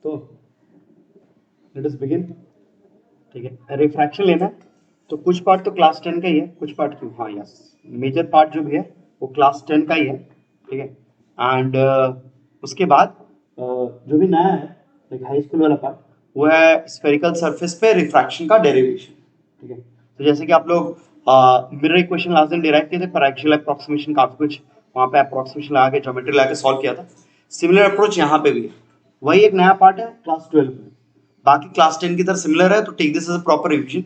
तो let us begin. ठीक है, रिफ्रैक्शन लेना है तो कुछ पार्ट तो क्लास 10 का ही है, कुछ पार्ट क्यों, हाँ यस, मेजर पार्ट जो भी है वो क्लास 10 का ही है। ठीक है, एंड उसके बाद जो भी नया है लाइक हाई स्कूल वाला पार्ट वो है स्फेरिकल सरफेस पे रिफ्रैक्शन का डेरिवेशन। ठीक है, तो जैसे कि आप लोग मिरर इक्वेशन लास्ट दिन डिराइव किए थे पर एक्चुअल अप्रोक्सीमेशन काफी कुछ वहाँ पे अप्रोक्सीमेशन लगा के ज्योमेट्री लगा के सॉल्व किया था। सिमिलर अप्रोच यहाँ पे भी है, वही एक नया पार्ट है क्लास 12 में। बाकी क्लास 10 की तरह सिमिलर है तो take this as a proper revision.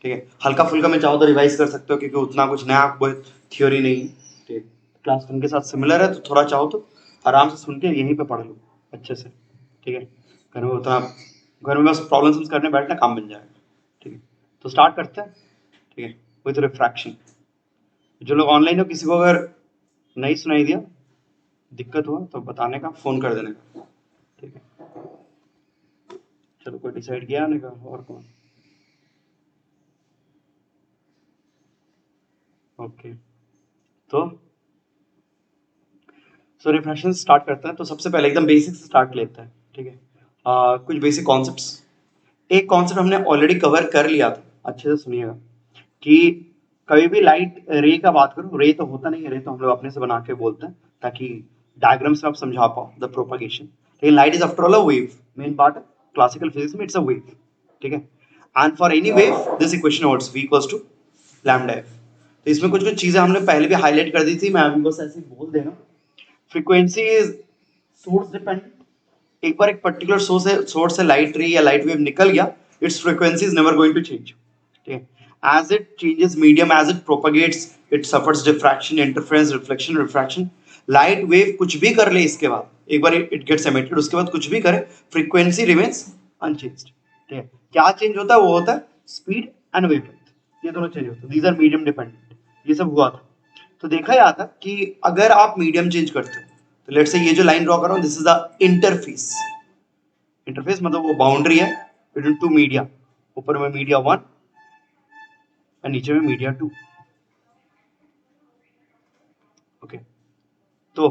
ठीक है, हल्का फुल्का में चाहो तो रिवाइज कर सकते हो क्योंकि उतना कुछ नया कोई थ्योरी नहीं है। ठीक है, क्लास 10 के साथ सिमिलर है तो थोड़ा चाहो तो आराम से सुन के यहीं पे पढ़ लो अच्छे से। ठीक है, घर में उतना घर में बस प्रॉब्लम्स करने बैठना काम बन जाएगा। ठीक है, तो स्टार्ट करते हैं। ठीक है, विथ रिफ्रैक्शन। जो लोग ऑनलाइन हो किसी को अगर नहीं सुनाई दिया, दिक्कत हुआ तो बताने का, फोन कर देने का। ठीक है, चलो कोई डिसाइड किया आने का, और कौन? ओके, तो सो रिफ्रैक्शन स्टार्ट करते हैं। तो सबसे पहले एकदम बेसिक से स्टार्ट लेते हैं। ठीक है, कुछ बेसिक कॉन्सेप्ट्स। एक कॉन्सेप्ट हमने ऑलरेडी कवर कर लिया था, अच्छे से सुनिएगा, कि कभी भी लाइट रे का बात करो, रे तो होता नहीं है, रे तो हम लोग अपने से बना के बोलते हैं ताकि डायग्राम्स में आप समझा पाओ द प्रोपगेशन। लेकिन light is after all a wave, main part classical physics में इट्स अ वेव। ठीक है, and for any wave this equation holds v equals to lambda f. तो इसमें कुछ कुछ चीजें हमने पहले भी हाईलाइट कर दी थी, मैं अभी बस ऐसे ही बोल देना। Frequency is source dependent. एक बार एक पर्टिकुलर सोर्स से लाइट रे या लाइट वेव निकल गया, its frequency is never going to change. ठीक है, as it changes medium, as it propagates, it suffers diffraction, interference, reflection, refraction. Light wave कुछ भी कर ले इसके बाद, एक बार इट गेट्स एमिटेड, उसके बाद कुछ भी करे, फ्रीक्वेंसी रिमेन्स अनचेंज्ड। ठीक है, क्या चेंज होता है? वो होता है स्पीड एंड वेवलेंथ, ये दोनों चेंज होते हैं, दीज आर मीडियम डिपेंडेंट। ये सब हुआ था। तो देखा जाता कि अगर आप मीडियम चेंज करते हो तो लेट्स से ये जो लाइन ड्रॉ कर रहा हूं, this is the interface. Interface मतलब वो बाउंड्री है बिटवीन टू मीडिया, ऊपर में मीडिया 1 और नीचे में मीडिया 2। ओके, तो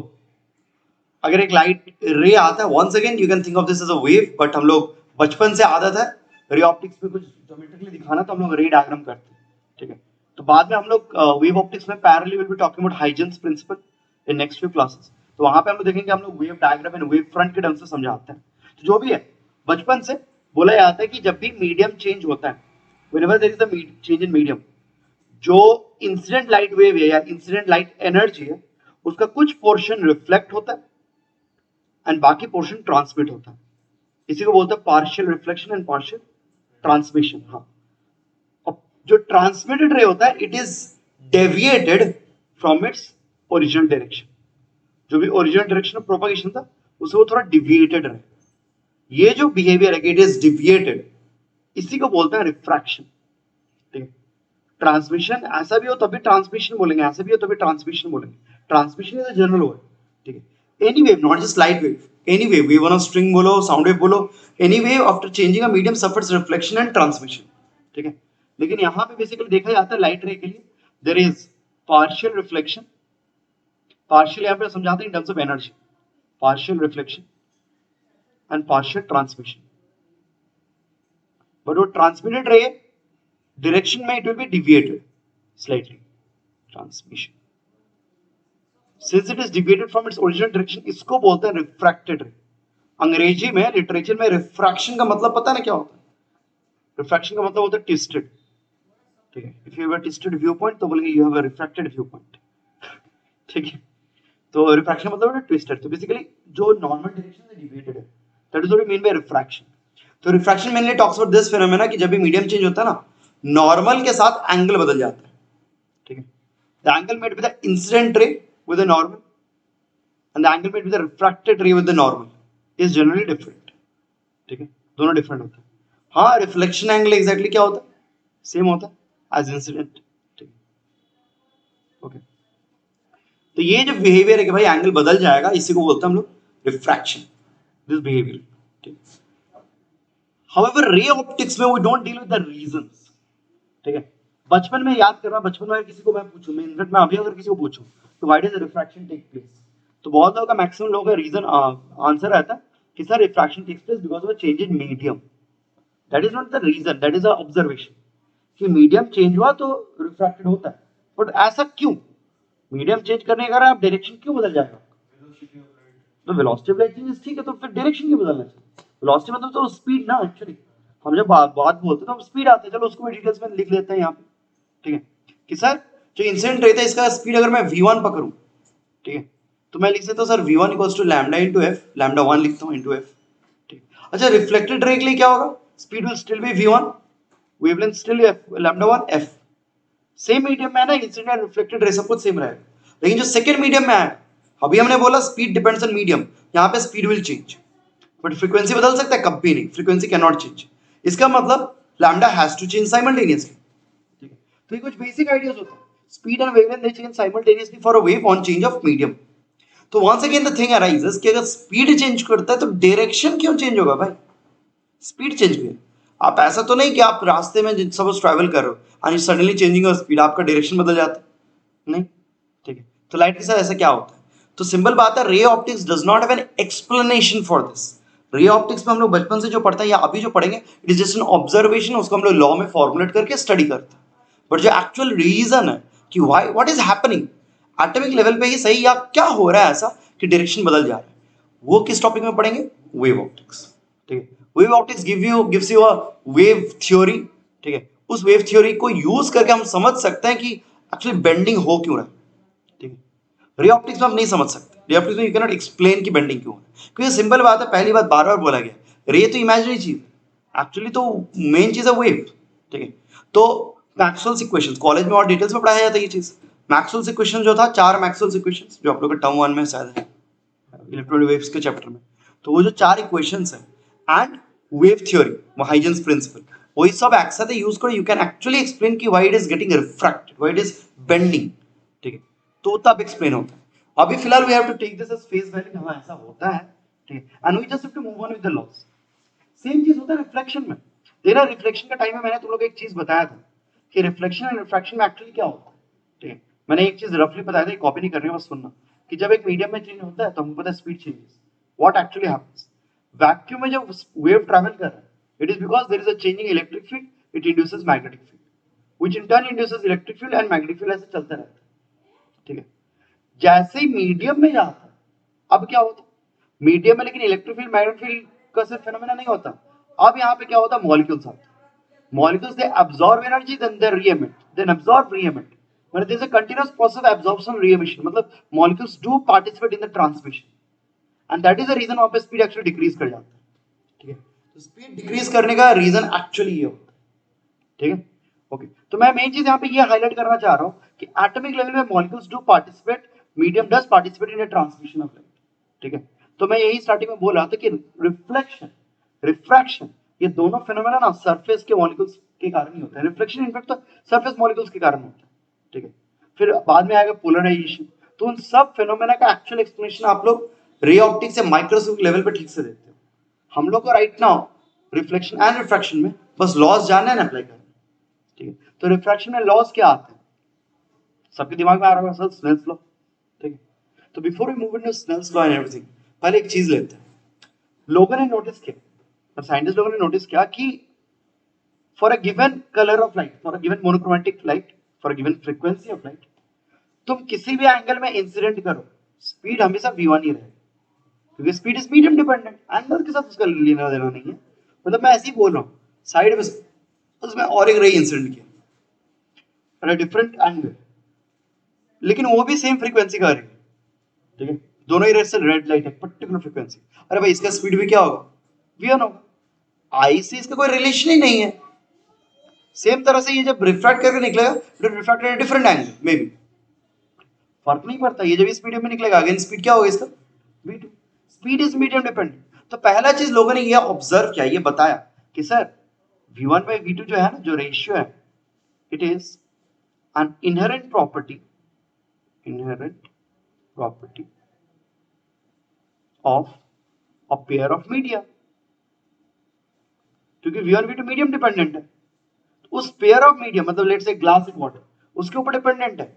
अगर एक लाइट रे आता है, once again you can think of this as a wave, but हम लोग बचपन से आदत है रे ऑप्टिक्स में कुछ ज्योमेट्रिकली दिखाना, तो हम लोग रे डायग्राम करते हैं। ठीक है, तो बाद में हम लोग वेव ऑप्टिक्स में parallelly will be talking about Huygens principle in next few classes. तो वहां पे हम लोग देखेंगे, हम लोग wave diagram and wave front के ढंग से समझाते हैं। तो जो भी है, बचपन से बोला जाता है कि जब भी मीडियम चेंज होता है, whenever there is a change in medium, जो इंसिडेंट लाइट वेव है या इंसिडेंट लाइट एनर्जी है, उसका कुछ पोर्शन रिफ्लेक्ट होता है एंड बाकी पोर्शन ट्रांसमिट होता है। इसी को बोलते हैं partial reflection and partial transmission. हाँ, अब जो ट्रांसमिटेड रे होता है, it is deviated from its original direction. जो भी ओरिजिनल डायरेक्शन ऑफ प्रोपगेशन था, उसे वो थोड़ा डिविएटेड रहे। ये जो बिहेवियर है, इट इज डिविएटेड, इसी को बोलते हैं रिफ्रैक्शन। ठीक है, ट्रांसमिशन ऐसा भी हो तभी ट्रांसमिशन बोलेंगे, ऐसा भी हो तभी ट्रांसमिशन बोलेंगे। Transmission is a general word. ठीक है, any wave, not just light wave, any wave on string बोलो, साउंड वेव बोलो, any wave after changing a medium suffers reflection and transmission. ठीक है, लेकिन यहां पे बेसिकली देखा जाता है लाइट रे के लिए there is partial reflection, partial यहां पे समझाते हैं in terms of energy, partial reflection and partial transmission. But वो ट्रांसमिटेड रे डायरेक्शन में it will be deviated slightly, transmission. Since it is deviated from its original direction, इसको बोलते हैं refracted रे। अंग्रेजी में लिटरेचर में रिफ्रैक्शन का मतलब पता है ना क्या होता है? रिफ्रैक्शन का मतलब होता है ट्विस्टेड। ठीक है, if you have a twisted view point तो बोलेंगे you have a refracted view point. ठीक है, तो रिफ्रैक्शन मतलब है ट्विस्टेड। तो बेसिकली जो नॉर्मल डायरेक्शन से डिविएटेड है, that is what we mean by refraction. तो refraction mainly talks about this phenomena कि जब भी मीडियम चेंज होता है ना, नॉर्मल के साथ एंगल बदल जाता है। ठीक है, the angle made with the incident रे with the normal and the angle made with the refracted ray with the normal is generally different. ठीक है, दोनों डिफरेंट होते हैं। हाँ, रिफ्लेक्शन एंगल एग्जैक्टली क्या होता है? सेम होता है एज इंसिडेंट। ठीक, ओके, तो ये जो बिहेवियर है कि भाई एंगल बदल जाएगा, इसी को बोलते हैं हम लोग रिफ्रैक्शन, दिस बिहेवियर। ठीक, हाउएवर रे ऑप्टिक्स में we don't deal with the reasons. ठीक है, बचपन में याद करना, बचपन में किसी को मैं पूछूं, मैं इनफैक्ट मैं अभी अगर किसी को पूछूं तो why does refraction take place, तो बहुत लोगों का, मैक्सिमम लोगों का रीजन आंसर रहता है कि sir refraction takes place because of a change in medium, that is not the reason, that is a observation कि मीडियम चेंज हुआ तो रिफ्रैक्टेड होता है, बट ऐसा क्यों? मीडियम चेंज करने के कारण आप डायरेक्शन क्यों बदल जाएगा? तो वेलोसिटी ऑफ लाइट चेंज ठीक है, तो फिर डायरेक्शन क्यों बदलना चाहिए? वेलोसिटी मतलब तो स्पीड ना, एक्चुअली हम जब बात बोलते हैं तो हम स्पीड आते हैं, चलो उसको भी डिटेल्स में लिख लेते हैं यहाँ पे, ठीक है कि सर जो इंसिडेंट रहता है इसका स्पीड अगर मैं v1 पकड़ूं, ठीक है, तो मैं लिख सकता हूँ sir v1 equals to lambda into f, lambda 1 लिखता हूँ इंटू एफ, ठीक। अच्छा रिफ्लेक्टेड रे के लिए क्या होगा? Speed will still be v1, wavelength still lambda 1 F, same medium में है ना, इंसिडेंट एंड रिफ्लेक्टेड रे सब कुछ सेम रहेगा, लेकिन जो सेकंड मीडियम में है, अभी हमने बोला स्पीड डिपेंड्स ऑन मीडियम, यहाँ पे speed will change, but frequency बदल सकता है? कभी नहीं, फ्रीक्वेंसी कैन नॉट चेंज, इसका मतलब lambda has to change simultaneously, ठीक है। तो ये कुछ बेसिक आइडियाज होते हैं, speed and wavelength they change simultaneously for a wave on change of medium. तो once again the thing arises कि अगर स्पीड चेंज करता है तो डायरेक्शन क्यों चेंज होगा भाई? स्पीड चेंज हुई, आप ऐसा तो नहीं कि आप रास्ते में सपोज ट्रैवल कर रहे हो and suddenly changing your speed, आपका डायरेक्शन बदल जाता है, नहीं, ठीक है। तो लाइट के साथ ऐसा क्या होता है? तो सिंपल बात है, ray optics does not have an explanation for this. रे ऑप्टिक्स में हम लोग बचपन से जो पढ़ते हैं या अभी जो पढ़ेंगे, it is just an observation, उसको हम लोग लॉ में फॉर्मुलेट करके स्टडी करते हैं, बट जो एक्चुअल रीजन है कि why what is happening atomic level पे ही सही या क्या हो रहा है ऐसा कि डायरेक्शन बदल जा रहा है, वो किस टॉपिक में पढ़ेंगे? वेव ऑप्टिक्स, ठीक है। Wave optics gives you a wave theory, ठीक है। उस वेव थ्योरी को यूज करके हम समझ सकते हैं कि एक्चुअली बेंडिंग हो क्यों रहा है, ठीक है। रे ऑप्टिक्स में आप नहीं समझ सकते, रे ऑप्टिक्स में यू कैन नॉट एक्सप्लेन की बेंडिंग क्यों है, क्योंकि सिंपल बात है, पहली बात बार बार बोला गया, रे तो इमेजिनरी चीज, एक्चुअली तो मेन चीज है वेव, ठीक है। तो मैक्सवेल्स इक्वेशंस कॉलेज में और डिटेल्स में पढ़ाया जाता है ये चीज, मैक्सवेल्स इक्वेशन जो था, 4 मैक्सवेल्स इक्वेशंस जो आप लोग का टर्म 1 में शायद है इलेक्ट्रोनिक वेव्स के चैप्टर में, तो वो जो 4 इक्वेशंस है एंड वेव थ्योरी, वो हाइजेंस प्रिंसिपल, वही सब एक साथ यूज करो, यू कैन एक्चुअली एक्सप्लेन कि why it is getting refracted, why it is bending, ठीक है, तो तब एक्सप्लेन होता है। अभी फिलहाल we have to take this as face value, हां ऐसा होता है, ठीक है, and we just have to move on with the laws. Same चीज होता है रिफ्लेक्शन में, तेरा रिफ्लेक्शन का टाइम में मैंने तुम लोग एक चीज बताया था कि रिफ्लेक्शन एंड रिफ्रैक्शन में एक्चुअली क्या होता है, ठीक है, मैंने एक चीज रफली बताया था, कॉपी नहीं कर रही हूं, बस सुनना, कि जब एक मीडियम में चेंज होता है तो हमको पता है speed changes, what actually happens vacuum में जब वेव ट्रैवल कर रहा है, it is because there is a changing electric field, it induces magnetic field which in turn induces electric field and magnetic field, ऐसे चलता रहता है, ठीक है। जैसे ही मीडियम में जाता है, अब क्या होता है मीडियम में, लेकिन इलेक्ट्रिक फील्ड मैग्नेटिक फील्ड का सिर्फ फेनोमेना नहीं होता, अब यहाँ पे क्या होता है, मॉलिक्यूल्स आते हैं, molecules they absorb energy then they re-emit, then absorb re-emit, but there is a continuous process of absorption re-emission, मतलब molecules do participate in the transmission and that is the reason वहां पे speed actually decrease कर जाता है, ठीक है। तो speed decrease करने का reason actually ये होता है, ठीक है, ओके। तो मैं मेन चीज यहाँ पे ये हाईलाइट करना चाह रहा हूँ कि एटॉमिक लेवल में molecules do participate, medium does participate in the transmission of light, ठीक है। तो मैं यही स्टार्टिंग में बोल रहा था कि रिफ्लेक्शन रिफ्रैक्शन ये दोनों फिनोमेना ना सरफेस के मॉलिक्यूल्स के कारण ही होता है, रिफ्लेक्शन इनफैक्ट तो सरफेस मॉलिक्यूल्स के कारण होता है, ठीक है। फिर बाद में आएगा पोलराइजेशन, तो उन सब फिनोमेना का एक्चुअल एक्सप्लेनेशन आप लोग रे ऑप्टिक्स से माइक्रोस्कोपिक लेवल पे ठीक से देखते हो, हम लोग को right now reflection and refraction में बस लॉस जानना है ना अप्लाई करना, ठीक है। तो रिफ्रैक्शन में लॉस क्या आते हैं, सबके दिमाग में आ रहा होगा सर स्नेल्स लॉ, ठीक है। तो before we move into Snell's law and everything, पहले एक चीज लेते हैं, लोगों ने नोटिस किया, साइंटिस्ट लोगों ने नोटिस किया कि for a given colour of light, for a given monochromatic light, for a given frequency of light, तुम किसी भी एंगल में इंसिडेंट करो, स्पीड हमेशा v1 ही रहेगी, क्योंकि speed is medium dependent, angle के साथ उसका लेना देना नहीं है, मतलब मैं ऐसे ही बोल रहा हूँ, साइड में उसमें और एक रे इंसिडेंट किया डिफरेंट एंगल, लेकिन वो भी सेम फ्रीक्वेंसी का रही है, ठीक है, दोनों ही रेड से रेड लाइट है पर्टिकुलर फ्रीक्वेंसी, अरे भाई इसका स्पीड भी क्या होगा, v1 होगा, आई से इसका कोई रिलेशन ही नहीं है। सेम तरह से ये जब रिफ्रैक्ट करके निकलेगा, it refract at different angle may be, फर्क नहीं पड़ता, ये जब इस मीडियम में निकलेगा अगेन स्पीड क्या होगा इसका, v2, speed is medium dependent. तो पहला चीज लोगों ने ये ऑब्जर्व किया, ये बताया कि सर v1 by v2 जो है ना, जो रेशियो है, it is an inherent property of a pair of media, क्योंकि v1 v2 मीडियम डिपेंडेंट है, उस पेयर ऑफ मीडियम मतलब लेट्स से ग्लास एंड वाटर, उसके ऊपर डिपेंडेंट है,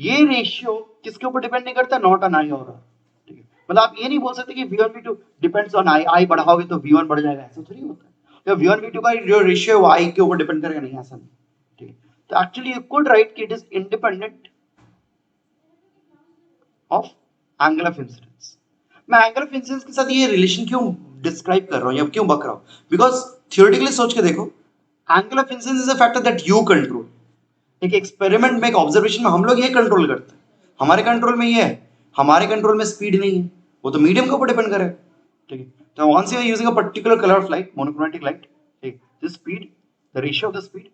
ये रेशियो किसके ऊपर डिपेंड नहीं करता, नॉट ऑन आई और, ठीक है, मतलब आप ये नहीं बोल सकते कि V1 V2 depends on I बढ़ाओगे तो V1 बढ़ जाएगा, ऐसा थोड़ी होता है। तो V1 V2 का जो रेशियो है I के ऊपर डिपेंड करेगा, नहीं, ऐसा नहीं, ठीक है। तो एक्चुअली यू कुड राइट कि it is independent of angle of incidence. मैं एंगल ऑफ इंसिडेंस के साथ ये रिलेशन क्यों डिस्क्राइब कर रहा हूं या क्यों बक रहा हूं, बिकॉज थियोरेटिकली सोच के देखो, angle of incidence is a factor that you control. एक एक्सपेरिमेंट में, एक ऑब्जर्वेशन में हम लोग ये कंट्रोल करते हैं, हमारे कंट्रोल में ये है, हमारे कंट्रोल में स्पीड नहीं है, वो तो मीडियम के ऊपर डिपेंड करेगा, ठीक है। तो once you are using a particular colour of light, monochromatic light, ठीक, the speed, the ratio of the speed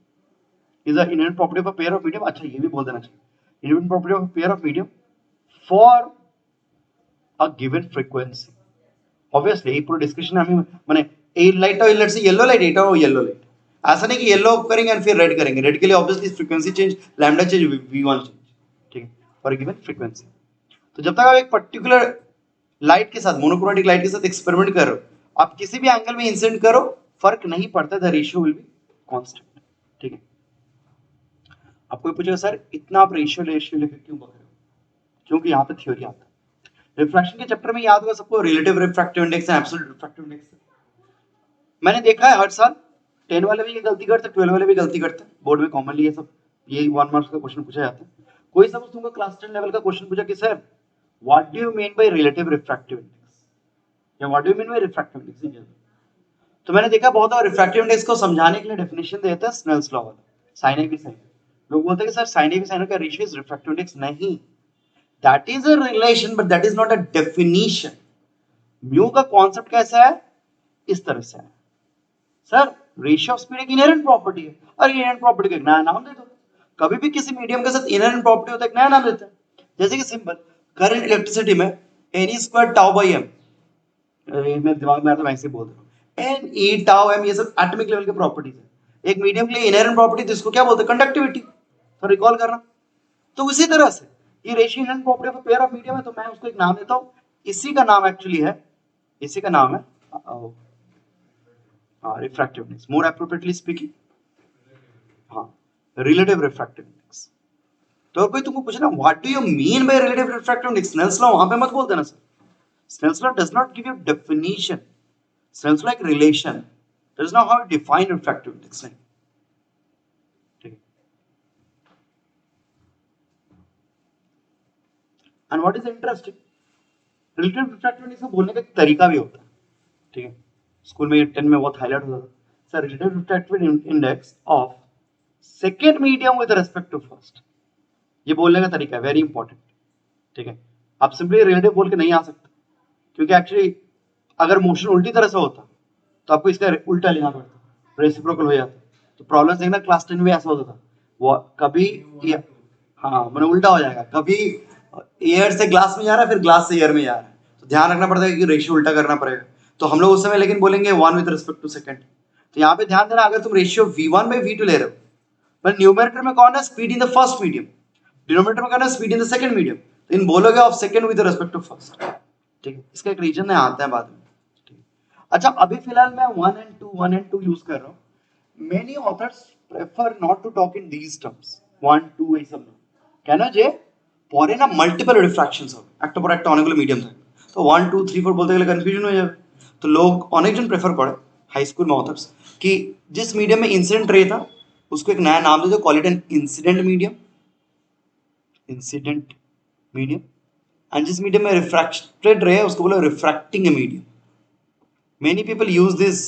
is a inherent property of a pair of medium. अच्छा, ये भी बोल देना चाहिए, inherent property of pair of medium for a given frequency. Obviously पूरा discussion हमें माने ए लाइट और से येलो लाइट, एटा और येलो लाइट, ऐसा नहीं कि येलो करेंगे एंड फिर रेड करेंगे। रेड के लिए obviously frequency change, lambda change, V1 change, ठीक है, फॉर गिवन फ्रीक्वेंसी। तो जब तक आप एक पर्टिकुलर लाइट के साथ, मोनोक्रोमैटिक लाइट के साथ एक्सपेरिमेंट कर रहे हो, आप किसी भी एंगल में इंसिडेंट करो, फर्क नहीं पड़ता, the ratio will be constant, ठीक है। आपको पूछेगा सर इतना आप रेशियो रेशियो लेकर क्यों बक रहे हो, क्योंकि यहाँ पे थ्योरी आता है। रिफ्रैक्शन के चैप्टर में याद होगा सबको, relative refractive index and absolute refractive index. मैंने देखा है हर साल 10 वाले भी ये गलती करते हैं, 12 वाले भी गलती करते हैं, बोर्ड में कॉमनली ये सब, ये 1 मार्क्स का क्वेश्चन पूछा जाता है। कोई सपोज तुमको क्लास 10 लेवल का क्वेश्चन पूछा कि sir what do you mean by relative refractive index, या what do you mean by refractive index in general, तो मैंने देखा बहुत बार रिफ्रैक्टिव इंडेक्स को समझाने के लिए डेफिनेशन देता है स्नेल्स लॉ वाला, साइन ए बी साइन। लोग बोलते हैं कि sir sine A by sine का रेशियो इज रिफ्रैक्टिव इंडेक्स। नहीं, that is a relation but that is not a definition. Mu का कॉन्सेप्ट कैसा है, इस तरह से है, सर रेशियो ऑफ स्पीड एक इनहेरेंट प्रॉपर्टी है, और इनहेरेंट प्रॉपर्टी का एक नया नाम दे दो। कभी भी किसी मीडियम के साथ इनहेरेंट प्रॉपर्टी होता है, एक नया नाम देते हैं। जैसे कि सिंपल करंट इलेक्ट्रिसिटी में N square tau by M, मेरे दिमाग में आता है वैसे बोल रहा हूँ, एन ई टाउ एम, ये सब एटॉमिक लेवल के प्रॉपर्टीज है। एक मीडियम के लिए इनहेरेंट प्रॉपर्टी तो इसको क्या बोलते हैं, कंडक्टिविटी, तो रिकॉल करना। तो इसी तरह से ये ratio inherent property of pair of medium है, तो मैं उसको एक नाम देता हूँ, इसी का नाम एक्चुअली है, इसी का नाम है refractive index, more appropriately speaking, हाँ, रिलेटिव रिफ्रैक्टिव इंडेक्स। तो अगर कोई तुमको पूछे ना what do you mean by relative refractive index, Snell's law, वहां पे मत बोल देना sir, Snell's law does not give you definition, Snell's law एक relation, that is not how you define refractive index, नहीं, ठीक है। And what is interesting, relative refractive index को बोलने का एक तरीका भी होता है, ठीक है। स्कूल में 10 में बहुत हाईलाइट होता था, sir relative refractive index of second medium with respect to first, ये बोलने का तरीका है, वेरी इंपॉर्टेंट, ठीक है। आप सिंपली रिलेटिव बोल के नहीं आ सकते, क्योंकि एक्चुअली अगर मोशन उल्टी तरह से होता तो आपको इसका उल्टा लेना पड़ता, रेसिप्रोकल हो जाता। तो प्रॉब्लम देखना क्लास 10 में ऐसा होता था, वो कभी हाँ मैंने उल्टा हो जाएगा, कभी एयर से ग्लास में जा रहा है, फिर ग्लास से एयर में जा रहा है, तो ध्यान रखना पड़ता है कि रेशियो उल्टा करना पड़ेगा। तो हम लोग उस समय लेकिन बोलेंगे 1 विद रिस्पेक्ट टू सेकंड। तो यहाँ पे ध्यान देना, अगर तुम रेशियो V1 बाई V2 ले रहे हो, पर न्यूमेरेटर में कौन है, speed in the first medium, denominator में कौन है, speed in the second medium, तो इन बोलोगे of second with respect to first, ठीक है। इसका एक रीजन है, आता है बाद में, ठीक है। अच्छा, अभी फिलहाल मैं 1 and 2 यूज कर रहा हूँ। Many authors prefer not to talk in these terms, 1 2 এই সব না, কেন যে পরে না মাল্টিপল রিফ্র্যাকশনস হবে, একটা পর একটা অনেকগুলো মিডিয়াম থাকে, তো 1 2 3 4 বলতে গেলে কনফিউশন হয়ে যাবে। তো লোग অনেকজন प्रेफर করে हाई स्कूल में ऑथर्स कि जिस मीडियम में इंसिडेंट रे था उसको एक नया नाम दे दो, call it an incident medium, incident medium, and जिस मीडियम में रिफ्रैक्टेड रे है उसको बोलो refracting medium. Many people use this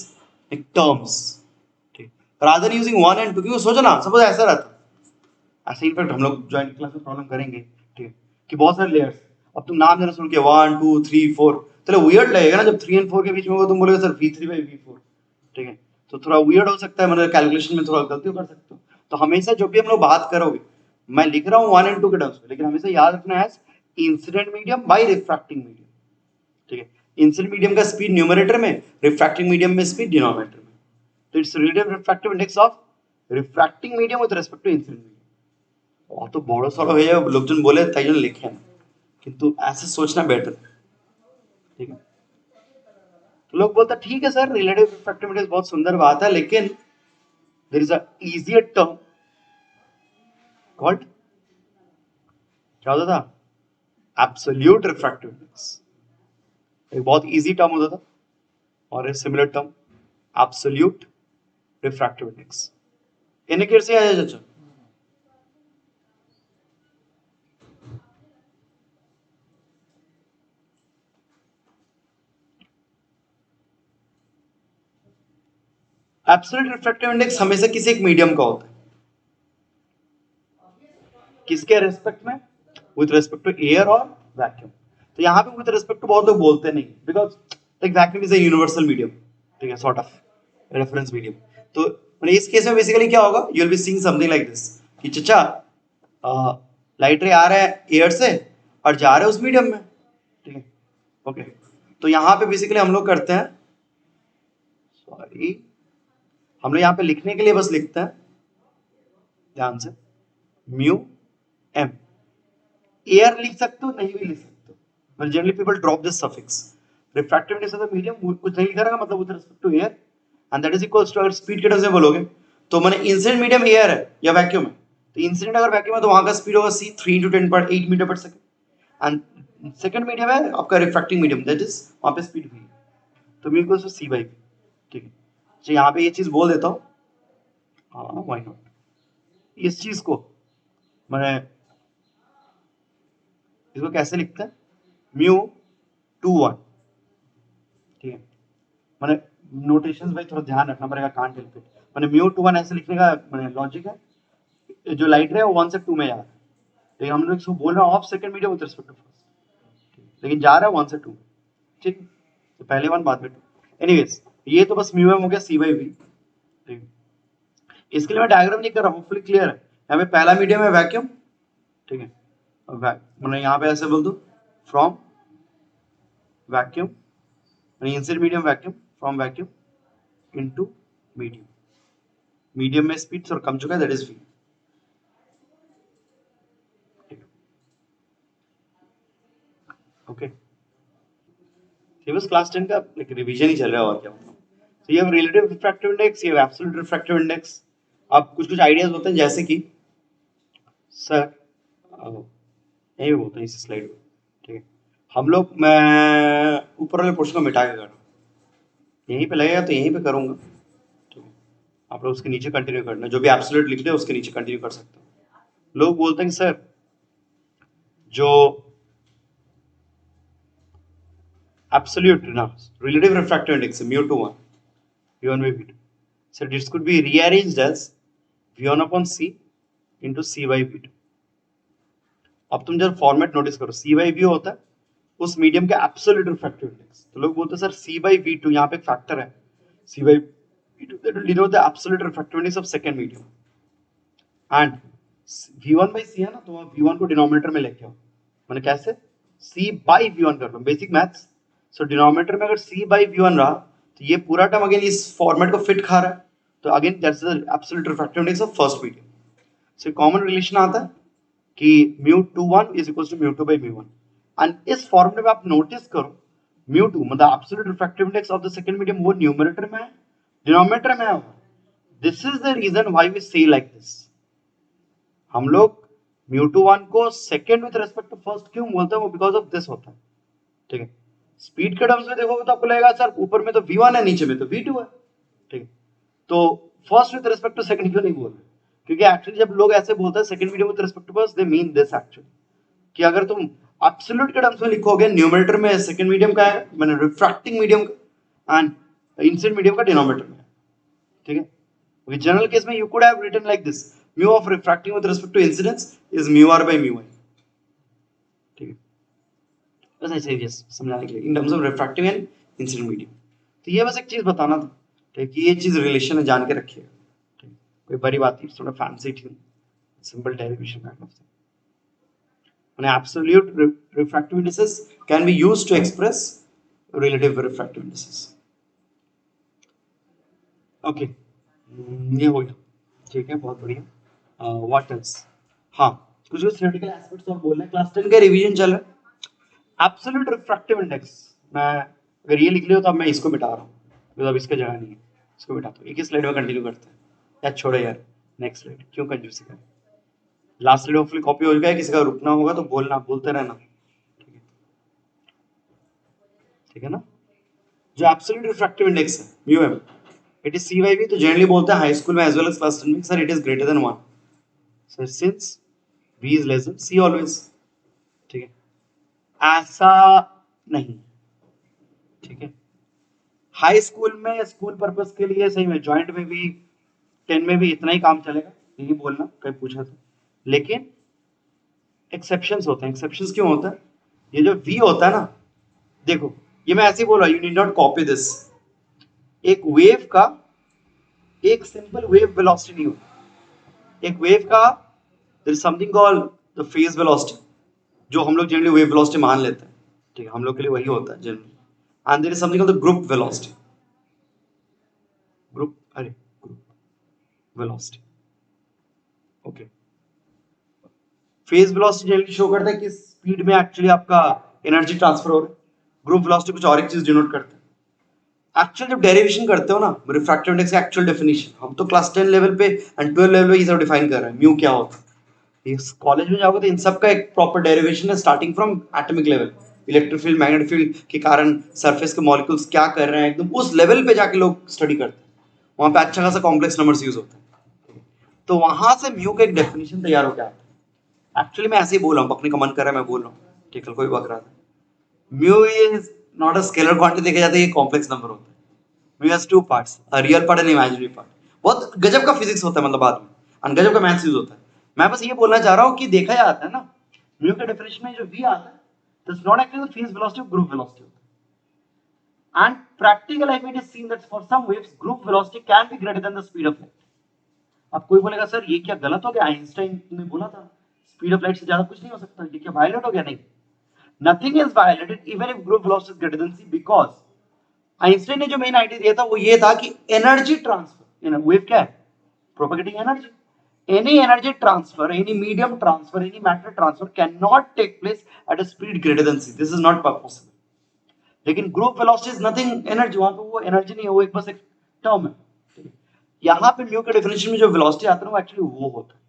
terms, rather using 1 and 2, क्योंकि सोचो ना सपोज ऐसा रहता, ऐसे इनफैक्ट हम लोग ज्वाइंट क्लास में प्रॉब्लम करेंगे, ठीक है, कि बहुत सारे लेयर्स, अब तुम नाम देना सुन के 1 2 3 4, चलो वियर्ड लगेगा ना जब 3 and 4 के बीच में होगा, तुम बोलोगे सर V3 by V4, ठीक है, तो थोड़ा वियर्ड हो सकता है, मतलब कैलकुलेशन में थोड़ा गलती कर सकते हो। तो हमेशा जो भी हम लोग बात करोगे, मैं लिख रहा हूँ 1 and 2 के टर्म्स में, लेकिन हमेशा याद रखना है incident medium by refracting medium, ठीक है। इंसिडेंट मीडियम का स्पीड न्यूमरेटर में, रिफ्रैक्टिंग मीडियम में स्पीड डिनोमिनेटर में, तो it's relative refractive index of refracting medium with respect to incident medium. অত বড় সড়ো হয়ে যাবে, লোকজন বলে তাই জন্য লিখে না, কিন্তু ऐसे सोचना बेटर, ठीक है। तो लोग बोलते ठीक है सर रिलेटिव रिफ्रैक्टिव इंडेक्स बहुत सुंदर बात है, लेकिन there is a easier term called, क्या होता था, एब्सोल्यूट रिफ्रैक्टिव इंडेक्स, एक बहुत इजी टर्म होता था और एक similar term absolute refractive index. इन्हें कैसे आया चाचा? एब्सोल्यूट रिफ्रैक्टिव इंडेक्स हमेशा किसी एक मीडियम का होता है। किसके रेस्पेक्ट में? विथ रेस्पेक्ट टू एयर और वैक्यूम। तो यहाँ पे विथ रेस्पेक्ट टू बहुत लोग बोलते नहीं, because like vacuum is a universal medium, ठीक है, सॉर्ट ऑफ रेफरेंस मीडियम। तो इस केस में बेसिकली क्या होगा, you will be seeing something like this कि चचा लाइट रे आ रहा है एयर से और जा रहा है उस मीडियम में, ठीक है, ओके। तो यहाँ पे बेसिकली हम लोग करते हैं, सॉरी, हम लोग यहाँ पे लिखने के लिए बस लिखते हैं ध्यान से, म्यू एम। एयर लिख सकते हो, नहीं भी लिख सकते हो, but generally people drop this suffix. Refractiveness of the medium कुछ नहीं लिखा रहेगा, मतलब with respect to air, and that is equals to, अगर स्पीड के टर्म्स में बोलोगे तो मैंने इंसिडेंट मीडियम एयर है या वैक्यूम है, तो इंसिडेंट अगर वैक्यूम है तो वहां का स्पीड होगा c 3 into 10^8 मीटर पर सेकंड, एंड सेकंड मीडियम है आपका रिफ्रैक्टिंग मीडियम, दैट इज वहां पे स्पीड v, तो mu equals to c by v, ठीक है। तो यहाँ पे ये चीज बोल देता हूँ, हाँ व्हाई नॉट, इस चीज को मैंने इसको कैसे लिखते हैं, म्यू 2 1, ठीक है, मैंने नोटेशंस भाई थोड़ा ध्यान रखना पड़ेगा, कांट हेल्प इट। मैंने म्यू 2 1 ऐसे लिखने का मैंने लॉजिक है, जो लाइट रे है वो 1 से 2 में जा रहा है, लेकिन हम लोग इसको बोल रहे हैं of second medium with respect to first, लेकिन जा रहा है 1 से 2, ठीक है, तो पहले 1 बाद में 2। एनीवेज ये तो बस म्यू एम हो गया c by v, ठीक है। इसके लिए मैं डायग्राम नहीं कर रहा हूँ, होपफुली क्लियर है। यहाँ पे पहला मीडियम है वैक्यूम, ठीक है, मैंने यहाँ पे ऐसे बोल दो from vacuum, incident medium vacuum, from vacuum into medium, medium में स्पीड थोड़ा कम चुका है, दैट इज v, ओके। ये बस क्लास 10 का एक रिवीजन ही चल रहा है और क्या। तो ये रिलेटिव रिफ्रैक्टिव इंडेक्स, ये एब्सोल्यूट रिफ्रैक्टिव इंडेक्स। अब कुछ आइडियाज होते हैं, जैसे कि सर यही होता है इस स्लाइड में, ठीक है, हम लोग, मैं ऊपर वाले पोर्शन को मिटा के कर रहा हूँ, यहीं पे लगेगा तो यहीं पे करूंगा, ठीक है, आप लोग उसके नीचे कंटिन्यू करना, जो भी एब्सोल्यूट लिख दे उसके नीचे कंटिन्यू कर सकते हो। लोग बोलते हैं कि सर जो absolute ना relative refractive index mu 2 1 v1 by v2, so this could be rearranged as v1 upon c into c by v2। अब तुम जब फॉर्मेट नोटिस करो, c by v होता है उस मीडियम का एब्सोल्यूट रिफ्रैक्टिव इंडेक्स, तो लोग बोलते हैं सर c by v2, यहाँ पे एक फैक्टर है c by v2 that will denote the absolute refractive index of second medium, and v1 by c है ना, तो v1 को डिनोमिनेटर में लेके आओ, मैंने कैसे c by v1 कर लो, बेसिक मैथ्स। सो डिनोमिनेटर में अगर c by v1 रहा तो ये पूरा टर्म अगेन इस फॉर्मेट को फिट खा रहा है, तो again that's the absolute refractive index of first medium. So common relation आता है कि mu 2 1 is equal to mu 2 by mu 1, and इस फॉर्मूले में आप नोटिस करो म्यू 2 मतलब absolute refractive index of the second medium, वो न्यूमरेटर में है, डिनोमिनेटर में है। This is the reason why we say like this. हम लोग म्यू 2 1 को second with respect to first क्यों बोलते हैं, वो बिकॉज ऑफ दिस होता है, ठीक है। स्पीड के टर्म्स में देखोगे तो आपको लगेगा सर ऊपर में तो v1 है, नीचे में तो v2 है, ठीक है, तो first with respect to second क्यों नहीं बोल रहे, क्योंकि एक्चुअली जब लोग ऐसे बोलते हैं second medium with respect to first, they mean this actually, कि अगर तुम एब्सोल्यूट के टर्म्स में लिखोगे न्यूमरेटर में सेकंड मीडियम का है, मैंने रिफ्रैक्टिंग मीडियम का, एंड इंसिडेंट मीडियम का डिनोमिनेटर में, ठीक है। Okay, general case में you could have written like this, mu of refracting with respect to incidence is mu r by mu i, ठीक है, बस ऐसे ही समझाने के लिए इन terms of refractive and incident medium. तो ये बस एक चीज बताना था, ठीक है, ये चीज रिलेशन है, जान के रखिएगा, ठीक है, कोई बड़ी बात नहीं, थोड़ा फैंसी थी, simple derivation kind of thing. And absolute refractive indices can be used to express relative refractive indices, okay, ये हो गया, ठीक है, बहुत बढ़िया। व्हाट एल्स, हाँ कुछ कुछ थ्योरेटिकल एस्पेक्ट्स और बोलना है, क्लास 10 का रिवीजन चल रहा है। एब्सोल्यूट रिफ्रैक्टिव इंडेक्स, मैं अगर ये लिख लियो तो अब मैं इसको मिटा रहा हूँ, बिकॉज अब इसका जगह नहीं है, इसको मिटाता हूँ, एक ही स्लाइड में कंटिन्यू करते हैं, या छोड़ो यार, नेक्स्ट स्लाइड क्यों कंफ्यूज करें, लास्ट स्लाइड होपफुली कॉपी हो गया, किसी का रुकना होगा तो बोलना, बोलते रहना, ठीक है, ठीक है ना, जो एब्सोल्यूट रिफ्रैक्टिव इंडेक्स है mu M, it is C by V, तो जनरली बोलते हैं हाई स्कूल में एज वेल एज क्लास 10 में, sir it is greater than 1, sir since v is less than c always, ठीक है, ऐसा नहीं, ठीक है। हाई स्कूल में स्कूल पर्पस के लिए सही में जॉइंट में भी 10 में भी इतना ही काम चलेगा, यही बोलना कहीं पूछा तो, लेकिन एक्सेप्शंस होते हैं। एक्सेप्शंस क्यों होता है, ये जो v होता है ना, देखो ये मैं ऐसे ही बोल रहा हूँ, you need not copy this, एक वेव का एक सिंपल वेव वेलोसिटी नहीं होता, एक वेव का there is something called the phase velocity, जो हम लोग जनरली वेव वेलोसिटी मान लेते हैं, ठीक है, हम लोग के लिए वही होता है generally, and there is something called the group velocity, group velocity, okay. Phase velocity generally show करता है कि स्पीड में एक्चुअली आपका एनर्जी ट्रांसफर हो रहा है, ग्रुप वेलोसिटी कुछ और एक चीज डिनोट करता है। एक्चुअल जब डेरिवेशन करते हो ना रिफ्रैक्टिव इंडेक्स का एक्चुअल डेफिनेशन, हम तो क्लास 10 लेवल पे एंड 12 लेवल पे ये सब डिफाइन कर रहे हैं म्यू क्या होता है, इस कॉलेज में जाओगे तो इन सब का एक प्रॉपर डेरिवेशन है starting from atomic level, electric field magnetic field के कारण सरफेस के मॉलिक्यूल्स क्या कर रहे हैं, एकदम उस लेवल पे जाके लोग स्टडी करते हैं, वहां पे अच्छा खासा कॉम्प्लेक्स नंबर्स यूज होते हैं, तो वहां से म्यू का एक डेफिनेशन तैयार हो गया। एक्चुअली मैं ऐसे ही बोल रहा हूँ, अपने का मन कर रहा है मैं बोल रहा हूँ, ठीक है, कोई बक रहा था। Mu is not a scalar quantity, देखा जाता है ये कॉम्प्लेक्स नंबर होता है। Mu has two parts, a real part and imaginary part, बहुत गजब का फिजिक्स होता है मतलब बाद में, और गजब का मैथ्स यूज होता है। मैं बस ये बोलना चाह रहा हूँ कि देखा जाता है ना म्यू के डेफिनेशन में जो वी आता है, this not actually phase velocity of group velocity होता है, and practical life it is seen that for some waves group velocity can be greater than the speed of light. अब कोई बोलेगा सर ये क्या गलत हो गया, आइंस्टाइन ने बोला था स्पीड ऑफ लाइट से ज्यादा कुछ नहीं हो सकता, ये क्या वायलेट हो गया? नहीं, nothing is violated even if group velocity is greater than c, because Einstein ने जो मेन आइडिया दिया था वो ये था कि एनर्जी ट्रांसफर, वेव क्या है, propagating energy, any energy transfer, any medium transfer, any matter transfer can not take place at a speed greater than c, this is not possible. लेकिन group velocity is nothing energy, वहां पे वो energy नहीं है, वो एक बस एक टर्म है। यहाँ पे म्यू के डेफिनेशन में जो वेलोसिटी आता है वो एक्चुअली वो होता है।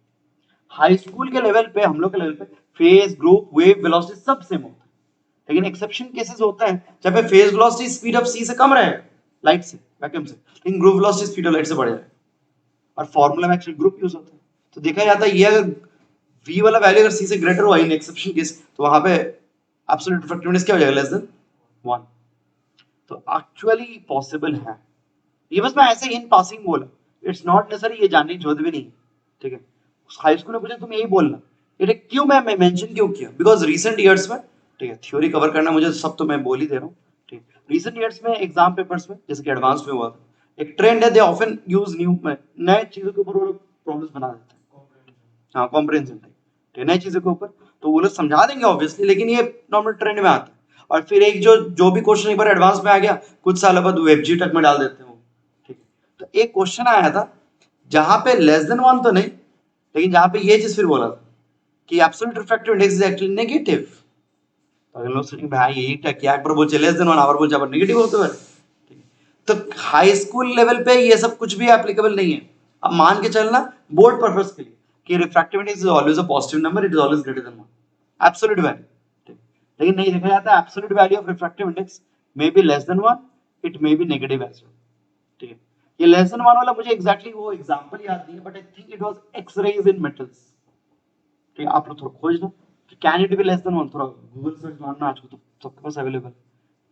हाई स्कूल के लेवल पे, हम लोग के लेवल पे फेज, ग्रुप, वेव, वेलोसिटी सब सेम होता है, लेकिन एक्सेप्शन केसेस होता है जब पे फेज वेलोसिटी स्पीड ऑफ सी से कम रहे, लाइट से, वैक्यूम से, लेकिन group velocity speed of light से बढ़ जाए, और फार्मूला में एक्चुअली ग्रुप यूज होता है। तो देखा जाता है ये अगर v वाला वैल्यू अगर c से ग्रेटर हुआ इन एक्सेप्शन केस, तो वहां पे एब्सोल्यूट रिफ्रैक्टिव क्या हो जाएगा, लेस देन 1, तो एक्चुअली पॉसिबल है। ये बस मैं ऐसे इन पासिंग बोला, इट्स नॉट नेसेसरी ये जानने की जरूरत भी नहीं, ठीक है। हाई स्कूल में पूछे तुम यही बोलना, ये क्यों मैं मेंशन क्यों किया, बिकॉज रीसेंट ईयर्स में, ठीक है, थ्योरी कवर करना मुझे सब तो मैं बोल ही दे रहा हूँ, ठीक है, रीसेंट ईयर्स में एग्जाम पेपर्स में जैसे कि एडवांस में हुआ था, एक ट्रेंड है, दे ऑफन यूज न्यू नए चीजों के ऊपर वो लोग प्रॉब्लम्स बना देते हैं, हाँ कॉम्प्रिहेंशन टाइप, ठीक है, नई चीजों के ऊपर तो वो लोग समझा देंगे ऑब्वियसली, लेकिन ये नॉर्मल ट्रेंड में आता है, और फिर एक जो भी क्वेश्चन एक बार एडवांस में आ गया कुछ साल बाद वेबजी तक में डाल देते हैं वो, ठीक है। तो एक क्वेश्चन आया था जहां पे लेस देन 1 तो नहीं, लेकिन जहां पे ये चीज फिर बोला था कि absolute refractive index is actually negative, तो अगर लोग सोचेंगे भाई यही क्या एक बार बोल लेस देन 1 और बोल जब नेगेटिव होते हुए, तो हाई स्कूल लेवल पे ये सब कुछ भी एप्लीकेबल नहीं है। अब मान के चलना बोर्ड पर्पस के लिए कि refractive index is always a positive number, it is always greater than 1 absolute value, लेकिन नहीं देखा जाता है absolute value of refractive index may be less than 1, it may be negative as well, ठीक है। ये लेस देन 1 वाला मुझे एग्जैक्टली वो एग्जांपल याद नहीं है, but I think it was X-rays in metals, ठीक है, आप लोग थोड़ा खोज लो कि can it be less than 1, थोड़ा गूगल सर्च मारना, आजकल तो सबके पास अवेलेबल,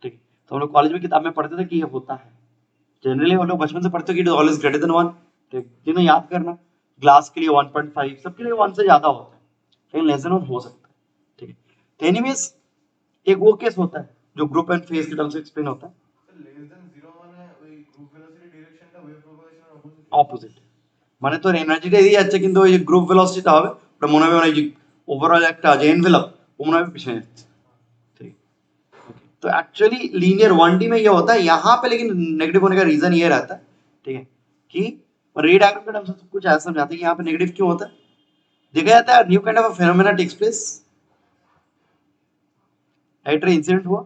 ठीक है। तो हम लोग कॉलेज में किताब में पढ़ते थे कि ये होता है, जनरली हम लोग बचपन से पढ़ते हो कि it is always greater than 1, ठीक, जिन्हें याद करना ग्लास के लिए 1.5, सबके लिए 1 से ज्यादा होता है, लेकिन लेस देन 1 हो सकता है, ठीक है। तो एनीवेज एक वो केस होता है जो ग्रुप एंड फेज के टर्म से एक्सप्लेन होता है, অপোজিট, মানে তোর এনার্জিটা এদিকে যাচ্ছে কিন্তু ওই যে গ্রুপ ভেলোসিটিটা হবে ওটা মনে হবে মানে যে ওভারঅল একটা যে এনভেলপ वो মনে হবে পিছনে যাচ্ছে, ठीक। तो एक्चुअली लीनियर 1D में ये होता है, यहाँ पे लेकिन नेगेटिव होने का रीजन ये रहता है, ठीक है, कि रे डायग्राम के टर्म्स में कुछ ऐसा समझाते हैं कि यहाँ पे नेगेटिव क्यों होता है। देखा जाता है new kind of phenomena takes place, light ray incident हुआ,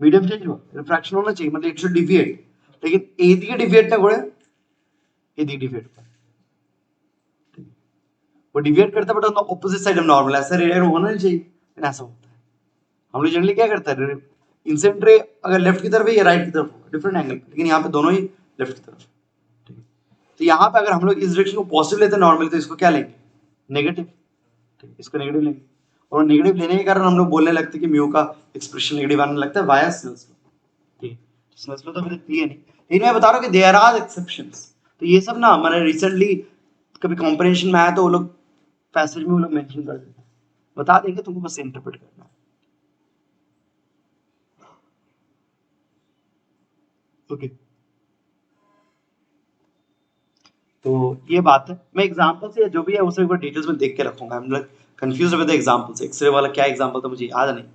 मीडियम चेंज हुआ, रिफ्रैक्शन होना चाहिए, मतलब इट शुड डिविएट, लेकिन एदिके डिविएट ना करे, एदिके डिविएट করে, वो डिविएट करता है but on the opposite side of normal, ऐसा रे डायग्राम होना नहीं चाहिए, लेकिन ऐसा होता है। हम लोग जनरली क्या करते हैं, इंसिडेंट रे अगर लेफ्ट की तरफ है या राइट की तरफ होगा डिफरेंट एंगल, लेकिन यहाँ पे दोनों ही लेफ्ट की तरफ, ठीक है। तो यहाँ पे अगर हम लोग इस डायरेक्शन को पॉजिटिव लेते हैं नॉर्मली, तो इसको क्या लेंगे, नेगेटिव, ठीक है, इसको नेगेटिव लेंगे। और नेगेटिव लेने के कारण हम लोग बोलने लगते हैं कि म्यू का एक्सप्रेशन नेगेटिव आने लगता है वाया स्नेल्स लॉ, ठीक है। स्नेल्स लॉ तो अभी तक क्लियर नहीं, लेकिन मैं बता रहा हूँ कि देयर आर एक्सेप्शंस। तो ये सब ना मैंने रिसेंटली कभी कॉम्प्रिहेंशन में आया तो वो लोग पैसेज में वो लोग मेंशन कर देते हैं, बता देंगे, तुमको बस इंटरप्रेट करना है। ओके, तो ये बात है। मैं एग्जांपल से जो भी है उसे एक बार डिटेल्स में देख के रखूंगा। I am like confuse with the examples, X-ray वाला क्या एग्जांपल था मुझे याद नहीं,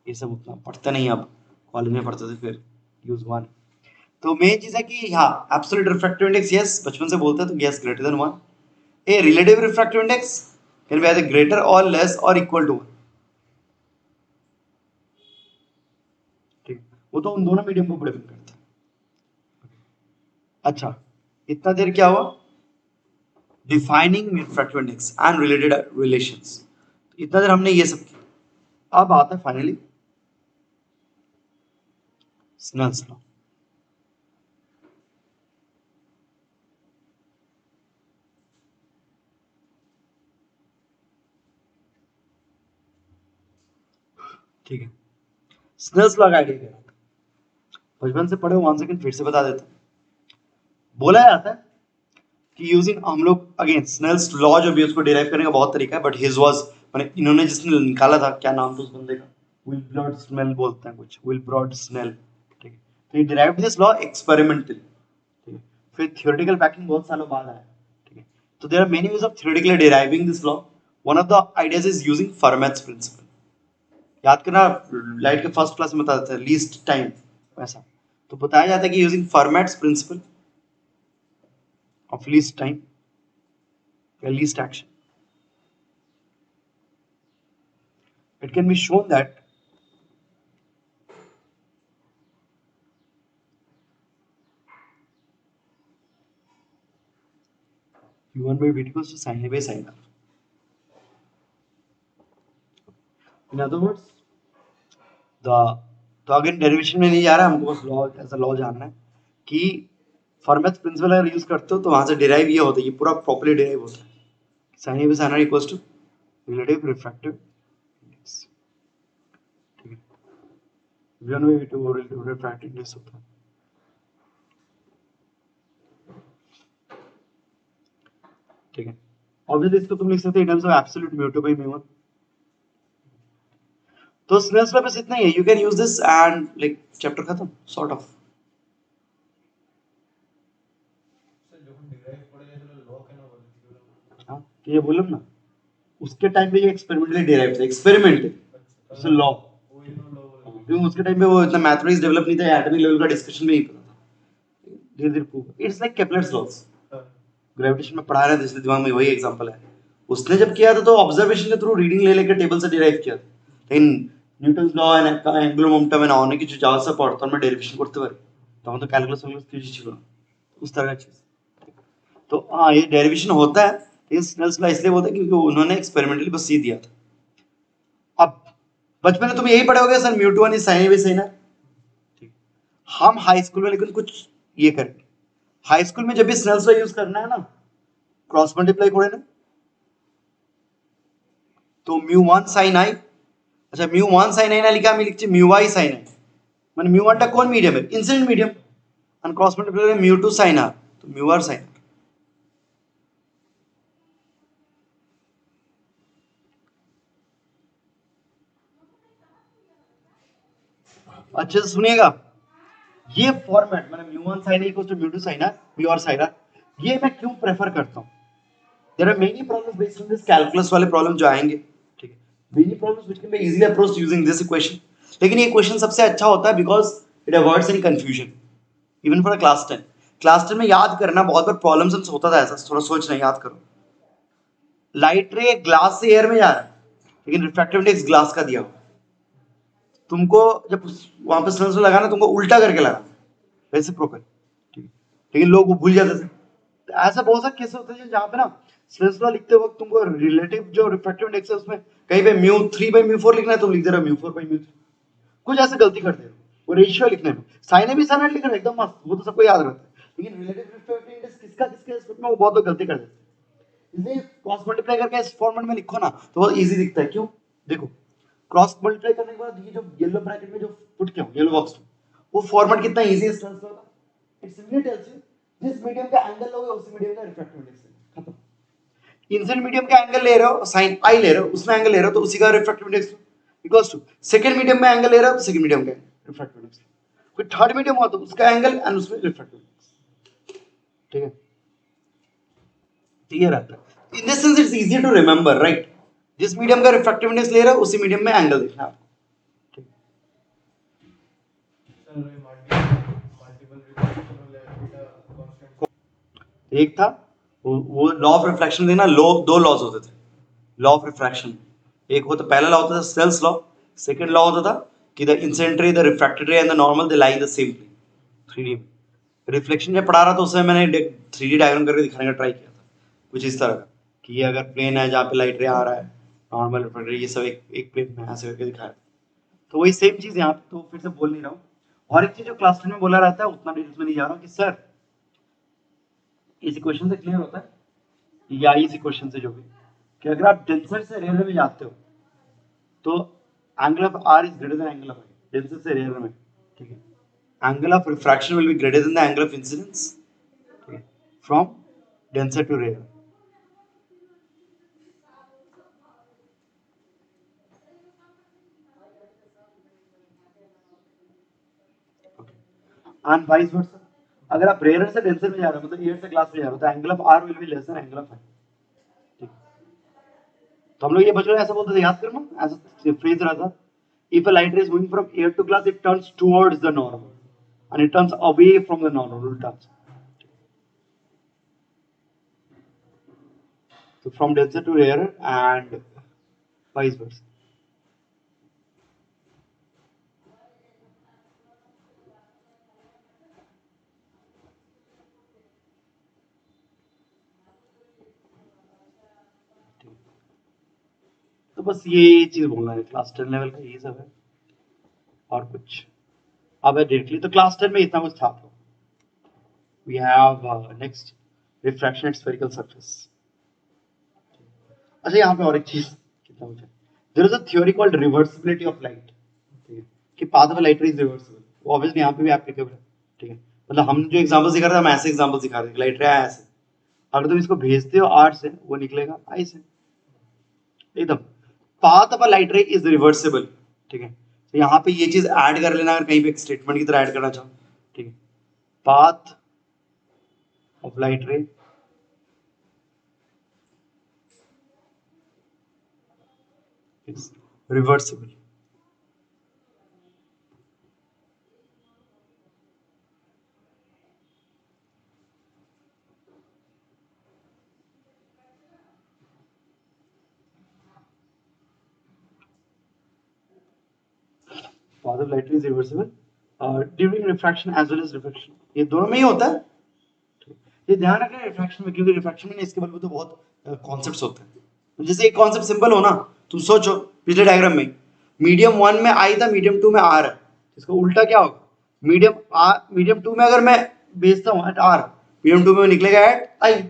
ये सब उतना पढ़ते नहीं, अब कॉलेज में पढ़ते थे फिर यूज वन। तो मेन चीज है कि हाँ एब्सोल्यूट रिफ्रैक्टिव इंडेक्स यस बचपन से बोलते हैं तो yes greater than one. A relative refractive index can be either greater और लेस और इक्वल टू वन, ठीक, वो तो उन दोनों मीडियम को डिपेंड करता है। अच्छा, इतना देर क्या हुआ, defining refractive index and related relations, इतना देर हमने ये सब किया। अब आता है फाइनली स्नेल्स लॉ। ठीक है, स्नेल्स लॉ का आइडिया क्या है, बचपन से पढ़े, वन सेकंड फिर से बता देता हूं। बोला जाता है कि यूजिंग हम लोग अगेन स्नेल्स लॉ जो भी है उसको डिराइव करने का बहुत तरीका है, बट हिज वाज माने इन्होंने जिसने निकाला था, क्या नाम था उस बंदे का, विलब्रॉड स्नेल बोलते हैं कुछ, विलब्रॉड स्नेल, ठीक है। तो ये डिराइव्ड दिस लॉ एक्सपेरिमेंटली, ठीक है। फिर थियोरेटिकल बैकिंग बहुत सालों बाद आया, ठीक है। तो there are many ways of theoretically deriving this law. One of the ideas is using Fermat's principle. याद करना, लाइट के फर्स्ट क्लास में बताते थे लीस्ट टाइम वैसा, तो बताया जाता है कि using Fermat's principle of least time या least action, it can be shown that u1 by v2 equals to sin a by sin r. In other words, the तो अगेन डेरिवेशन में नहीं जा रहा है, हमको बस लॉ एज अ लॉ जानना है कि फॉर्मेट प्रिंसिपल अगर यूज करते हो तो वहां से डिराइव ये होता है, ये पूरा प्रॉपर्ली डिराइव होता है, sin a by sin r equals to relative refractive index, ठीक है, v1 by v2 और relative refractive index होता है, ठीक है। ऑब्वियसली इसको तुम लिख सकते हो इन टर्म्स ऑफ एब्सोल्यूट म्यू2 by म्यू1। तो स्नेल्स लॉ बस इतना ही है, you can use this and like chapter खत्म सॉर्ट ऑफ। हाँ, तो ये बोलूं ना, उसके टाइम पे ये एक्सपेरिमेंटली डिराइव था, एक्सपेरिमेंट है लॉ, क्योंकि उसके टाइम पे वो इतना मैथमेटिक्स डेवलप नहीं था, एटॉमिक लेवल का डिस्कशन भी नहीं पता था, धीरे धीरे prove. It's like Kepler's loss, gravitation में पढ़ा रहे थे इसलिए दिमाग में वही एग्जांपल है। उसने जब किया था तो ऑब्जर्वेशन के थ्रू रीडिंग ले लेकर टेबल से डिराइव किया था, लेकिन Newton law and angular momentum and অনেক কিছু যাওয়ার সাথে পড়তাম আমরা ডেরিভেশন করতে পারি, তখন তো ক্যালকুলাস কিছু ছিল না, उस तरह का चीज। तो हाँ ये डेरिवेशन होता है, लेकिन स्नेल्स लॉ इसलिए होता है क्योंकि उन्होंने एक्सपेरिमेंटली बस ये दिया था। अब बचपन में तुम यही पढ़े होगे सर म्यू2 1 is sin a by sin r, ठीक। हम हाई स्कूल में लेकिन कुछ ये करेंगे, हाई स्कूल में जब भी स्नेल्स लॉ यूज करना है ना, क्रॉस मल्टीप्लाई করে না, तो μ1 sin i, अच्छा μ1 sin i না লিখে আমি লিখছি μi sin i, মানে μ1 টা কোন মিডিয়ামে, ইনসিডেন্ট মিডিয়াম, আর क्रॉस मल्टीप्लाई করে μ2 sin r, तो μr sin r। अच्छे से सुनिएगा, ये फॉर्मेट मैंने μ1 sin a equals to μ2 sin r μr sin r, ये मैं क्यों प्रेफर करता हूं, there are many problems based on this, calculus वाले प्रॉब्लम जो आएंगे, ठीक है, many problems which can be easily approached using this equation, लेकिन ये क्वेश्चन सबसे अच्छा होता है because it avoids any confusion even for a class 10। Class 10 में याद करना बहुत बार प्रॉब्लम्स होता था ऐसा, थोड़ा सोचना याद करो, लाइट रे ग्लास से एयर में जा रहा है, लेकिन रिफ्रैक्टिव इंडेक्स ग्लास का दिया हुआ, तुमको जब वहां पे सेंसर लगाना तुमको उल्टा करके लगाना रेसिप्रोकल, ठीक है, लेकिन लोग वो भूल जाते थे। तो ऐसा बहुत सारे केस होते हैं जहां पे ना सेंसर लिखते वक्त तुमको रिलेटिव जो रिफ्रैक्टिव इंडेक्स है उसमें कहीं पे μ3 by μ4 लिखना है, तुम लिख दे रहे हो μ4 by μ3, कुछ ऐसे गलती कर दे रहे हो, वो रेशियो लिखने में साइन ए भी साइन लिख रहे हो एकदम मस्त, वो तो सबको याद रहता है, लेकिन रिलेटिव रिफ्रैक्टिव इंडेक्स किसका किसके रिस्पेक्ट में वो बहुत लोग गलती कर देते हैं। इसलिए क्रॉस मल्टीप्लाई करके इस फॉर्मेट में लिखो ना तो बहुत इजी दिखता है। क्यों? देखो क्रॉस मल्टीप्लाई करने के बाद ये जो येलो ब्रैकेट में जो पुट किया येलो बॉक्स में, वो फॉर्मेट कितना इजी है ट्रांसफर का। इट सिंपली टेल्स यू जिस मीडियम का एंगल लोगे उसी मीडियम का रिफ्रैक्टिव इंडेक्स खत्म। इंसिडेंट मीडियम का एंगल ले रहे हो, साइन आई ले रहे हो, उसमें एंगल ले रहे हो तो उसी का refractive index equals to second medium में एंगल ले रहे हो तो सेकंड मीडियम का रिफ्रैक्टिव इंडेक्स, कोई थर्ड मीडियम हुआ तो उसका एंगल एंड उसमें रिफ्रैक्टिव इंडेक्स। ठीक है, तो ये रहता है। In this sense it's easy to remember, right? जिस मीडियम का रिफ्रैक्टिव इंडेक्स ले रहे हो उसी मीडियम में एंगल देखना है आपको। एक था वो लॉ ऑफ रिफ्रैक्शन देना, दो लॉज होते थे लॉ ऑफ रिफ्रैक्शन। एक होता पहला लॉ होता था सेल्स लॉ, सेकंड लॉ होता था कि the incident ray, the refracted ray and the normal they lie in the same plane. 3D में रिफ्लेक्शन जब पढ़ा रहा था उसमें मैंने 3D डायग्राम करके दिखाने का ट्राई किया था कुछ इस तरह का कि ये अगर प्लेन है जहाँ पे लाइट रे आ रहा है, नॉर्मल रिफ्रैक्टेड ये सब एक प्लेन में ऐसे करके दिखाया। तो वही सेम चीज यहाँ पे, तो फिर से बोल नहीं रहा हूँ। और एक चीज जो क्लास 10 में बोला रहता है उतना डिटेल्स में नहीं जा रहा हूँ कि सर इसी क्वेश्चन से क्लियर होता है या इसी क्वेश्चन से जो भी कि अगर आप डेंसर से रेयर में जाते हो तो angle of R is greater than angle of I, denser से रेयर में। ठीक है, angle of refraction will be greater than the angle of incidence from denser to rare. And vice versa, अगर आप रेयर से डेंसर में जा रहे हो मतलब एयर से ग्लास में जा रहे हो तो angle of r will be less than angle of i. तो हम लोग ये बच्चों ऐसा बोलते थे, याद करना ऐसा फ्रेज रहा था, if a light ray is moving from air to glass it turns towards the normal and it turns away from the normal, ulta। so from denser to rarer and vice versa। तो बस ये चीज बोलना है, class 10 level का ये सब है और कुछ। अब डायरेक्टली तो क्लास 10 में इतना कुछ था। तो we have next refraction at spherical surface। अच्छा यहाँ पे और एक चीज कितना कुछ है, there is a theory called reversibility of light। ठीक है, कि path of a light ray is reversible, वो obviously यहाँ पे भी applicable है। ठीक है, मतलब हम जो एग्जांपल दिखा रहे थे हम ऐसे एग्जांपल दिखा रहे थे, लाइट रे आया ऐसे, अगर तुम इसको भेजते हो आर से वो निकलेगा आई से एकदम। Path of a light ray is reversible. ठीक है, तो यहाँ पे ये चीज ऐड कर लेना अगर कहीं पे एक स्टेटमेंट की तरह ऐड करना चाहो। ठीक है, path of light ray is reversible. Path of light ray is reversible during refraction as well as reflection, ये दोनों में ही होता है। ये ध्यान रखना रिफ्रैक्शन में, क्योंकि रिफ्रैक्शन में इसके बल पे तो बहुत कॉन्सेप्ट्स होते हैं। जैसे एक कॉन्सेप्ट सिंपल हो ना, तुम सोचो पिछले डायग्राम में मीडियम 1 में आई था, मीडियम 2 में आर है, इसका उल्टा क्या होगा? मीडियम 2 में अगर मैं भेजता हूँ एट आर, मीडियम 2 में निकलेगा एट आई।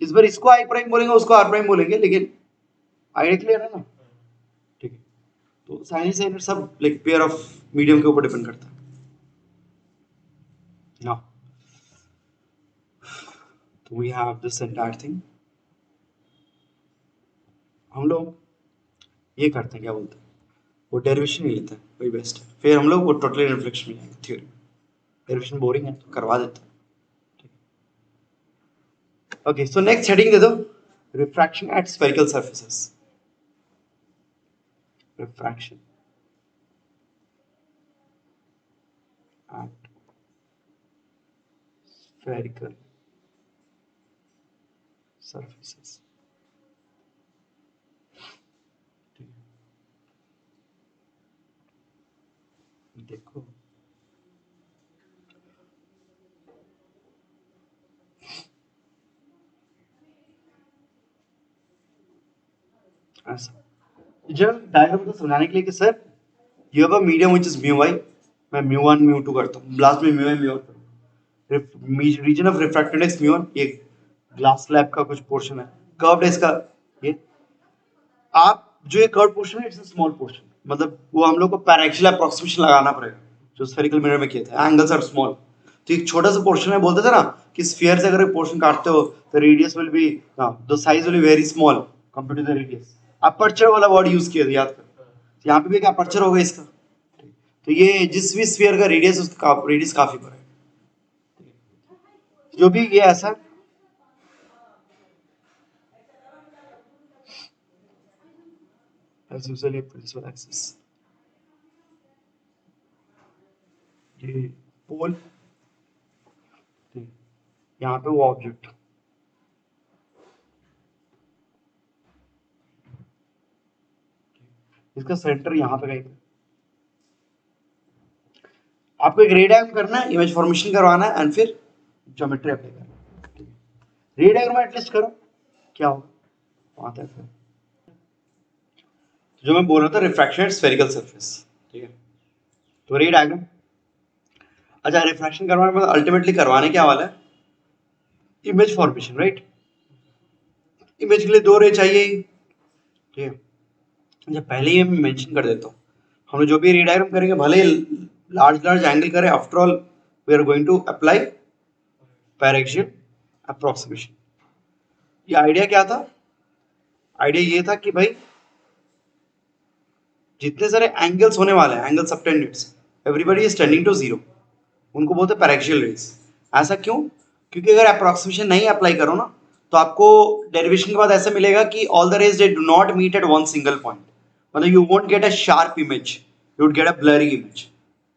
इस बार इसको आई प्राइम बोलेंगे, उसको आर प्राइम बोलेंगे, लेकिन आइडिया क्लियर है ना? ठीक है, तो साइन साइन सब लाइक पेयर ऑफ मीडियम के ऊपर डिपेंड करता है ना। तो we have this entire thing. हम लोग ये करते हैं, क्या बोलते हैं, वो डेरिवेशन ही लेते हैं, वही बेस्ट है। फिर हम लोग वो टोटली रिफ्लेक्शन में जाएंगे थ्योरी। डेरिवेशन बोरिंग है तो करवा देते हैं। ओके, सो नेक्स्ट हेडिंग दे दो, refraction at spherical surfaces. Refraction at spherical surfaces. देखो ऐसा, जब डायग्राम को समझाने के लिए कि sir You have a medium which is mu I, मैं mu1 mu2 करता हूँ, लास्ट में mu I mu1 करूँगा। Reason of refractive index mu1, ये ग्लास स्लैब का कुछ पोर्शन है, कर्व्ड है इसका, ये आप जो ये कर्व पोर्शन है इट्स अ स्मॉल पोर्शन, मतलब वो हम लोग को पैराक्सियल अप्रोक्सीमेशन लगाना पड़ेगा जो स्फेरिकल मिरर में किए थे, एंगल्स आर स्मॉल। तो एक छोटा सा पोर्शन है, बोलते थे ना कि स्फीयर से अगर एक पोर्शन काटते हो तो radius will be, the size will be very small compare to the radius. Aperture वाला वर्ड यूज किया था, याद कर। तो यहाँ पे भी एक अपर्चर होगा इसका। तो ये जिस भी स्फीयर का रेडियस उसका रेडियस काफी बड़ा है, जो भी ये ऐसा as usually principal axis, ये पोल, यहाँ पे वो ऑब्जेक्ट, इसका सेंटर यहाँ पे कहीं पे। आपको एक रे डायग्राम करना है, इमेज फॉर्मेशन करवाना है एंड फिर ज्योमेट्री अप्लाई करना है। रे डायग्राम एटलीस्ट करो, क्या होगा आता है फिर। जो मैं बोल रहा था रिफ्रैक्शन एट स्फेरिकल सरफेस, ठीक है। तो रे डायग्राम, अच्छा रिफ्रैक्शन करवाने में अल्टीमेटली करवाने क्या वाला है, इमेज फॉर्मेशन, राइट। इमेज के लिए दो रे चाहिए, ठीक है। अच्छा पहले ही मैं मेंशन कर देता हूँ, हम लोग जो भी रे डायग्राम करेंगे भले लार्ज एंगल करें, after all we are going to apply paraxial approximation. ये आइडिया क्या था, आइडिया ये था कि भाई जितने सारे एंगल्स होने वाले हैं, angle subtended, everybody is tending to zero, उनको बोलते हैं पैरेक्सियल रेज। ऐसा क्यों, क्योंकि अगर अप्रोक्सीमेशन नहीं अप्लाई करो ना तो आपको डेरिवेशन के बाद ऐसा मिलेगा कि all the rays they do not meet at one single point, मतलब you won't get a sharp image, you would get a blurry image,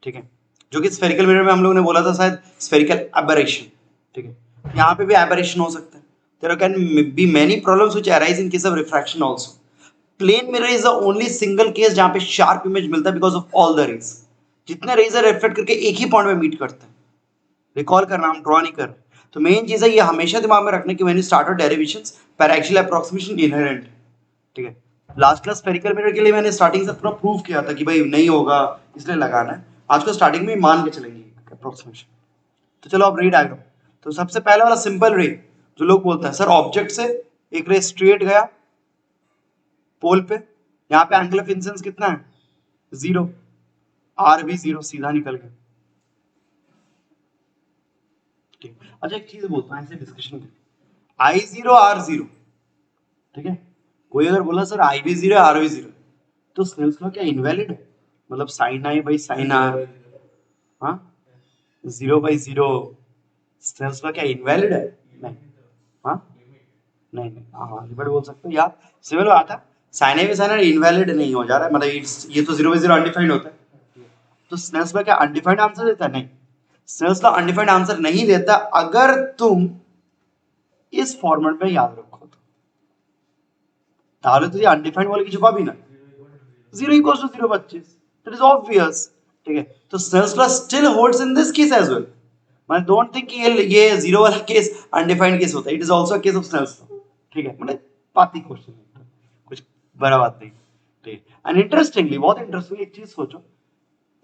ठीक है। जो कि स्फेरिकल मिरर में हम लोग ने बोला था शायद स्फेरिकल एबरेशन, ठीक है। यहाँ पे भी एबरेशन हो सकता है, there can be many problems which arise in case of refraction also. Plane mirror is the only single case जहां पे शार्प इमेज मिलता है because of all the rays, जितने रेज रिफ्लेक्ट करके एक ही पॉइंट में मीट करते हैं। रिकॉल करना, हम ड्रॉ नहीं कर रहे। तो मेन चीज है ये हमेशा दिमाग में रखने की when you start out derivations, paraxial approximation inherent, ठीक है। लास्ट क्लास स्फेरिकल मिरर के लिए मैंने स्टार्टिंग से पूरा प्रूव किया था कि भाई नहीं होगा इसलिए लगाना है, आज को स्टार्टिंग में मान के चलेंगे अप्रोक्सीमेशन। तो चलो अब रे डायग्राम। तो सबसे पहले वाला सिंपल रे, जो लोग बोलते हैं सर ऑब्जेक्ट से एक रे स्ट्रेट गया पोल पे, यहाँ पे एंगल ऑफ इंसिडेंस कितना है, जीरो, आर भी जीरो, सीधा निकल गया। अच्छा एक चीज बोलता हूँ ऐसे डिस्कशन के, आई जीरो आर जीरो, ठीक है। कोई अगर बोला सर आई भी जीरो आर भी जीरो, तो स्नेल्स लॉ क्या इनवैलिड है, मतलब sine I by sine r, हाँ, zero by zero, Snell's law क्या इनवैलिड है, नहीं, हाँ, नहीं, हाँ लिमिट बोल सकते हो, या सिमिलर आता है sine I by sine R invalid नहीं हो जा रहा है, मतलब ये तो जीरो बाई जीरो अनडिफाइंड होता है। तो स्नेल्स लॉ क्या अनडिफाइंड आंसर देता है, नहीं, स्नेल्स लॉ अनडिफाइंड आंसर नहीं देता अगर तुम इस फॉर्मेट में याद रखो तो, ताहले तुझे अनडिफाइंड वाले की छुपा भी ना, जीरो इक्वल्स टू जीरो बच्चेस, दैट इज ऑब्वियस, ठीक है। तो Snell's law still holds in this case as well, मैं डोंट थिंक कि ये जीरो वाला केस अनडिफाइंड केस होता है, it is also a case of Snell's law, ठीक है। मतलब बात ही क्वेश्चन है, कुछ बड़ा बात नहीं, ठीक है। एंड इंटरेस्टिंगली, बहुत इंटरेस्टिंग एक चीज सोचो,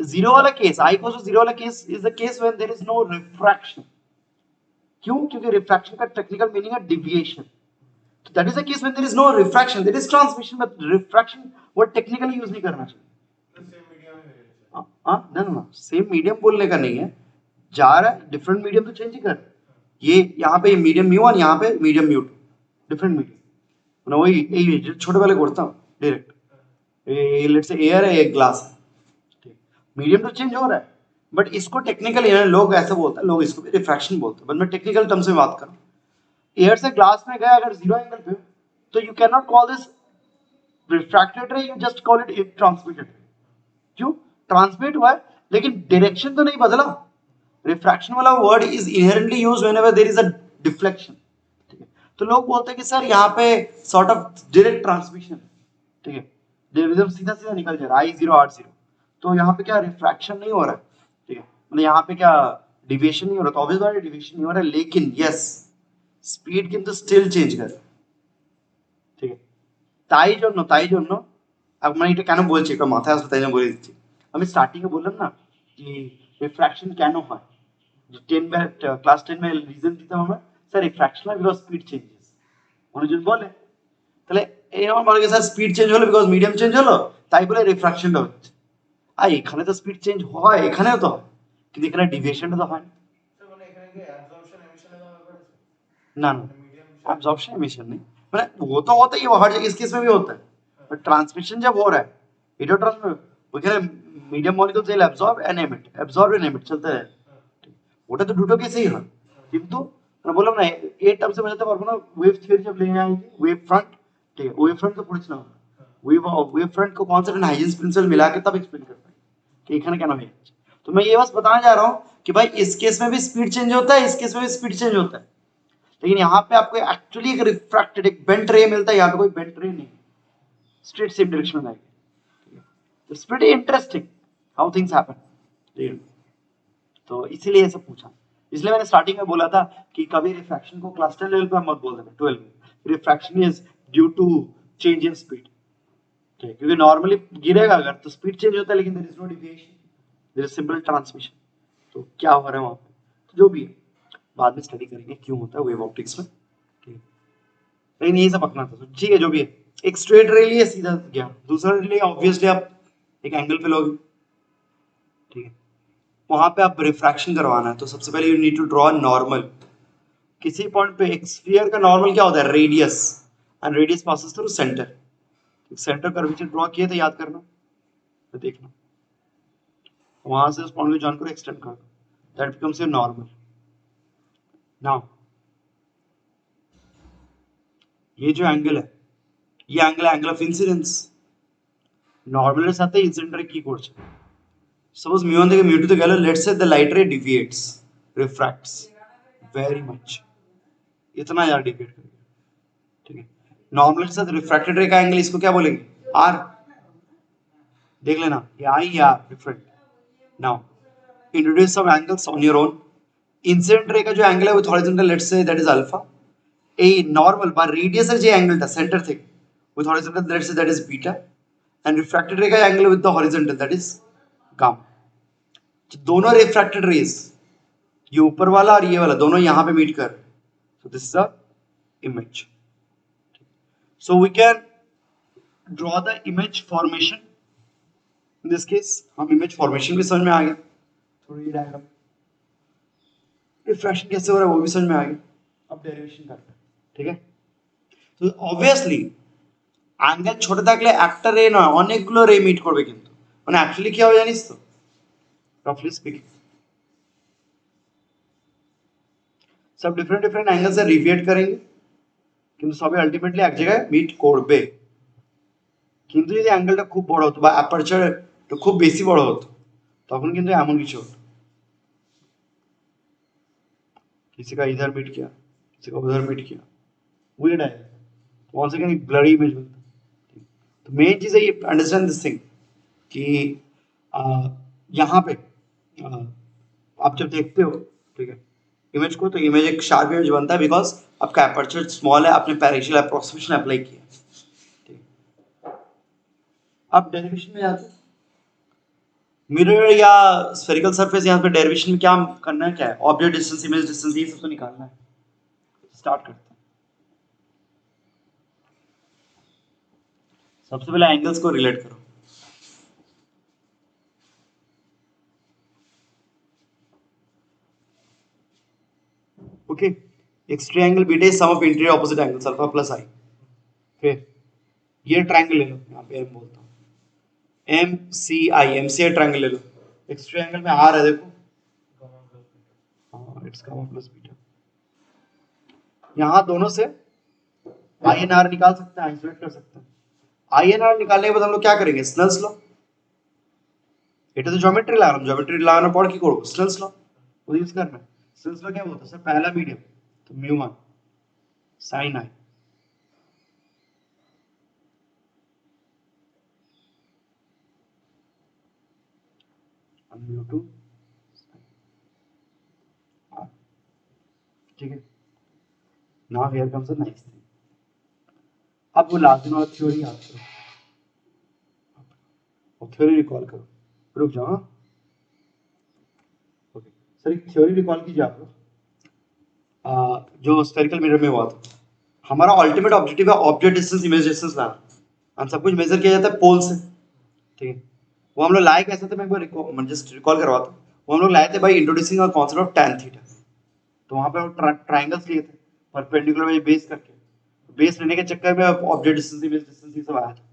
जीरो वाला case, i equals to zero वाला case is the case when there is no refraction. क्यों, क्योंकि रिफ्रैक्शन का टेक्निकल मीनिंग है deviation, so that is the case when there is no refraction, there is transmission, but refraction word technically use नहीं करना चाहिए। ना same medium बोलने का नहीं है, जा रहा है डिफरेंट मीडियम तो चेंज ही कर, ये यहाँ पे मीडियम म्यू वन, यहाँ पे medium mu two, different medium, वही यही छोटे वाले करता हूँ डायरेक्ट, लेट्स से एयर है एक ग्लास है, मीडियम तो चेंज हो रहा है, बट इसको टेक्निकली लोग ऐसे बोलते हैं, लोग इसको भी रिफ्रैक्शन बोलते हैं, बट मैं टेक्निकल टर्म्स में बात कर रहा हूँ। एयर से ग्लास में गया अगर जीरो एंगल पे, तो you can not call this refracted रे, you just call it transmitted रे। क्यों, ट्रांसमिट हुआ है लेकिन डायरेक्शन तो नहीं बदला। रिफ्रैक्शन वाला word is inherently used whenever there is a deflection, ठीक है। तो लोग बोलते हैं कि सर यहाँ पे सॉर्ट ऑफ डायरेक्ट ट्रांसमिशन, ठीक है, डिविजन सीधा सीधा निकल जा रहा है, आई जीरो आर जीरो, तो यहाँ पे क्या रिफ्रैक्शन नहीं हो रहा है, ठीक है, मतलब यहाँ पे क्या डिविएशन नहीं हो रहा, तो ऑब्वियस बात है डिविएशन नहीं हो रहा है, लेकिन यस স্পিড কিন্তু স্টিল চেঞ্জ করে, ঠিক আছে। তাই জন্য মানে এটা কেন বলছি, এটা মাথায় আসবে তাই জন্য বলে দিচ্ছি। আমি স্টার্টিং এ বললাম না कि रिफ्रैक्शन কেন হয়, যে 10 में ক্লাস 10 में রিজন দিতাম আমরা, স্যার রিফ্রैक्शन হয় বিকজ স্পিড চেঞ্জেস। অনেকজন বলে তাহলে এই আমার মনে হয় স্যার স্পিড চেঞ্জ হলো বিকজ মিডিয়াম চেঞ্জ হলো তাই বলে রিফ্র্যাকশনটা হচ্ছে। আর এখানে তো স্পিড চেঞ্জ হয়, এখানেও তো হয়, কিন্তু এখানে ডিভিয়েশনটা তো হয় না। ना ना एब्जॉर्प्शन एमिशन नहीं, मतलब वो तो होता ही है, वो हर जगह इस केस में भी होता है, बट ट्रांसमिशन जब हो रहा है वीडियो ट्रांसफर वगैरह medium molecules will absorb and emit चलता है, ওটা তো দুটো কেসেই হয়। কিন্তু মানে বললাম না এই টার্মসে বোঝাতে পারবো না, ওয়েভ থিওরি जब लेने आएंगे वेव फ्रंट, ठीक है वेव फ्रंट तो পড়েছিলাম, वेव फ्रंट को कॉन्सेप्ट एंड हाइजेंस प्रिंसिपल मिला के तब एक्सप्लेन कर पाएंगे कि এখানে কেন হয়ে যাচ্ছে। तो मैं ये बस बताना चाह रहा हूँ कि भाई इस केस में भी स्पीड चेंज होता है, इस केस में भी स्पीड चेंज होता है, लेकिन यहाँ पे आपको एक्चुअली एक रिफ्रैक्टेड एक बेंट रे मिलता है, यहाँ पे कोई बेंट रे नहीं, स्ट्रेट सेम डायरेक्शन में आएगी। It's pretty interesting how things happen. तो इसीलिए ये सब पूछा, इसलिए मैंने स्टार्टिंग में बोला था कि कभी रिफ्रैक्शन को क्लास 10 लेवल पे मत बोल देना, 12 में refraction is due to change in speed, ठीक है, क्योंकि नॉर्मली गिरेगा अगर तो स्पीड चेंज होता है लेकिन there is no deviation, there is simple transmission. तो क्या हो रहा है वहां पे, तो जो भी है बाद में स्टडी करेंगे क्यों होता है वेव ऑप्टिक्स में, ठीक है, लेकिन यही सब पकना था, ठीक है। जो भी है एक स्ट्रेट रे लिए सीधा गया, दूसरा रे लिए ऑब्वियसली आप एक एंगल पे लोगे, ठीक है, वहां पे आप रिफ्रैक्शन करवाना है तो सबसे पहले you need to draw normal. किसी पॉइंट पे एक स्फीयर का नॉर्मल क्या होता है, radius, and radius passes through centre, centre curvature draw किए तो याद करना, तो देखना वहां से उस पॉइंट को जानकर एक्सटेंड कर दो, that becomes your normal. Now ये जो एंगल है ये एंगल ऑफ इंसिडेंस, नॉर्मल এর সাথে ইনসিডেন্টের কি করছে, suppose mu1 থেকে mu2 তে গেল, let's say the light ray deviates, refracts very much, इतना यार डिविएट करेगा, ठीक है, नॉर्मल के साथ रिफ्रैक्टेड रे का एंगल इसको क्या बोलेंगे, r, देख लेना ये आई या different. Now introduce some angles on your own, incident ray का जो एंगल है with horizontal let's say that is alpha, এই নরমাল বা রেডিয়াসের যে অ্যাঙ্গেলটা সেন্টার থেকে with horizontal let's say that is beta, and refracted ray का angle with the horizontal that is gamma. तो दोनों रिफ्रैक्टेड रेज ये ऊपर वाला और ये वाला दोनों यहां पे मीट कर, so this is a image, so we can draw the image formation. In this case हम इमेज फॉर्मेशन भी समझ में आ गया, थोड़ी ये डायग्राम रिफ्रैक्शन कैसे हो रहा है वो भी समझ में आ गया, अब डेरिवेशन करते हैं, ठीक है। तो ऑब्वियसली অ্যাঙ্গেল ছোট থাকলে একটা রে নয় অনেকগুলো রে মিট করবে, কিন্তু মানে অ্যাকচুয়ালি কি হবে জানিস তো, রাফলি স্পিকিং सब डिफरेंट डिफरेंट एंगल से रिविएट करेंगे কিন্তু সবে আলটিমেটলি এক জায়গায় মিট করবে। কিন্তু যদি অ্যাঙ্গেলটা খুব বড় হতো বা অ্যাপারচার খুব বেশি বড় হতো তখন কিন্তু এমন কিছু হতো, किसी का इधर मीट किया किसी का उधर मीट किया, weird है, once again एक ब्लरी इमेज बनता है। तो मेन चीज है ये अंडरस्टैंड दिस थिंग कि यहाँ पे आप जब देखते हो, ठीक है, इमेज को, तो इमेज एक शार्प इमेज बनता है बिकॉज आपका एपर्चर स्मॉल है, आपने पैरेशियल अप्रोक्सीमेशन अप्लाई किया, ठीक है। अब डेरिवेशन में जाते हैं, मिरर या स्फेरिकल सरफेस, यहाँ पे डेरिवेशन में क्या करना है, क्या है ऑब्जेक्ट डिस्टेंस, इमेज डिस्टेंस, ये सब तो निकालना है। स्टार्ट करते हैं, सबसे पहले एंगल्स को रिलेट करो, okay, x triangle beta is sum of interior opposite angles alpha plus i, फिर ये ट्रायंगल ले लो, यहाँ पे एम बोलता हूँ, एम सी आई, एम सी आई ट्रायंगल ले लो, एक्स ट्रायंगल में आर है देखो, हाँ इट्स गामा प्लस बीटा, यहाँ दोनों से आई एन आर निकाल सकते हैं, आइसोलेट कर सकते हैं। आई एन आर निकालने के बाद हम लोग क्या करेंगे, स्नेल्स लॉ, এটা তো ज्योमेट्री লাগানোর পর কি করব, স্নেলস ল वो यूज करना है। स्नेल्स लॉ क्या बोलता है, सर पहला मीडियम तो म्यू1 sin i, और म्यू2 ठीक है। Now here comes a nice thing, अब वो लास्ट दिन वाला थ्योरी याद करो, और थ्योरी रिकॉल करो, रुक जाओ। ओके सर, एक थ्योरी रिकॉल कीजिए आप लोग, जो स्फेरिकल मिरर में हुआ था। हमारा अल्टीमेट ऑब्जेक्टिव है ऑब्जेक्ट डिस्टेंस, इमेज डिस्टेंस लाना। हम सब कुछ मेजर किया जाता है पोल से, ठीक है। वो हम लोग लाए कैसे थे, मैं एक बार जस्ट रिकॉल करवाता हूँ। वो हम लोग लाए थे by introducing a concept of tan theta. तो वहाँ पे हम ट्राइंगल्स लिए थे परपेंडिकुलर बाई बेस करके। बेस लेने के चक्कर में ऑब्जेक्ट डिस्टेंस, इमेज डिस्टेंस ये सब आया था।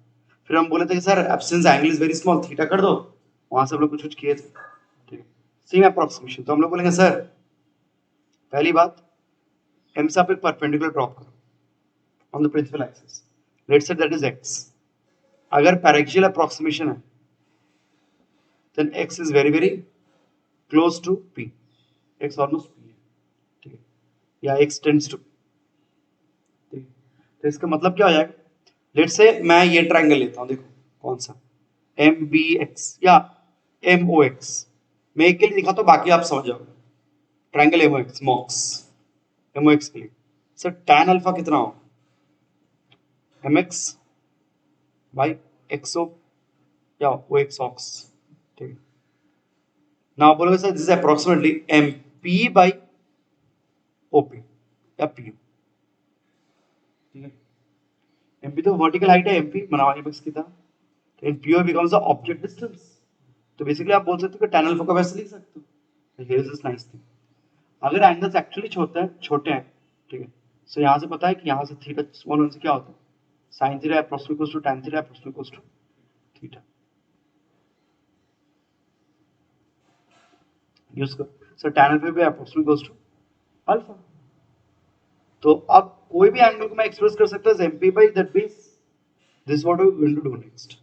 फिर हम बोले थे कि sir absence angle is very small, theta कर दो। वहाँ से हम लोग कुछ कुछ किए थे, ठीक है, सेम अप्रोक्सीमेशन। तो हम लोग बोलेंगे सर पहली बात, m से आप एक परपेंडिकुलर ड्रॉप करो on the principal axis, let's say that is x। अगर पैरेक्सियल अप्रोक्सीमेशन है then x is very very close to p, x almost p है, ठीक है, या x tends to p, ठीक है। तो इसका मतलब क्या हो जाएगा, लेट्स से मैं ये ट्रायंगल लेता हूँ, देखो कौन सा, MBX या MOX। मैं एक के लिए दिखाता हूँ, बाकी आप समझ जाओगे। ट्रायंगल MOX, MOX के लिए सर tan अल्फा कितना हो, MX बाई XO या OX ऑक्स, ठीक है। ना आप बोलोगे sir this is approximately MP by OP या PO, ठीक है। MP तो वर्टिकल हाइट है, MP बनावानी बक्स की था, and PO becomes the object distance. तो बेसिकली आप बोल सकते हो कि tan अल्फा को वैसे लिख सकते हो। Here is this nice thing, अगर एंगल्स एक्चुअली छोटे हैं, ठीक है, सो यहाँ से पता है कि यहाँ से थीटा स्मॉल होने से क्या होता है, sin theta approximate equals to tan theta approximate equals to theta. Use कर, सो tan अल्फा भी अप्रोक्सीमेट इक्वल्स टू अल्फा। तो अब कोई भी एंगल को मैं एक्सप्रेस कर सकता हूं MP by that base. This what we going to do next.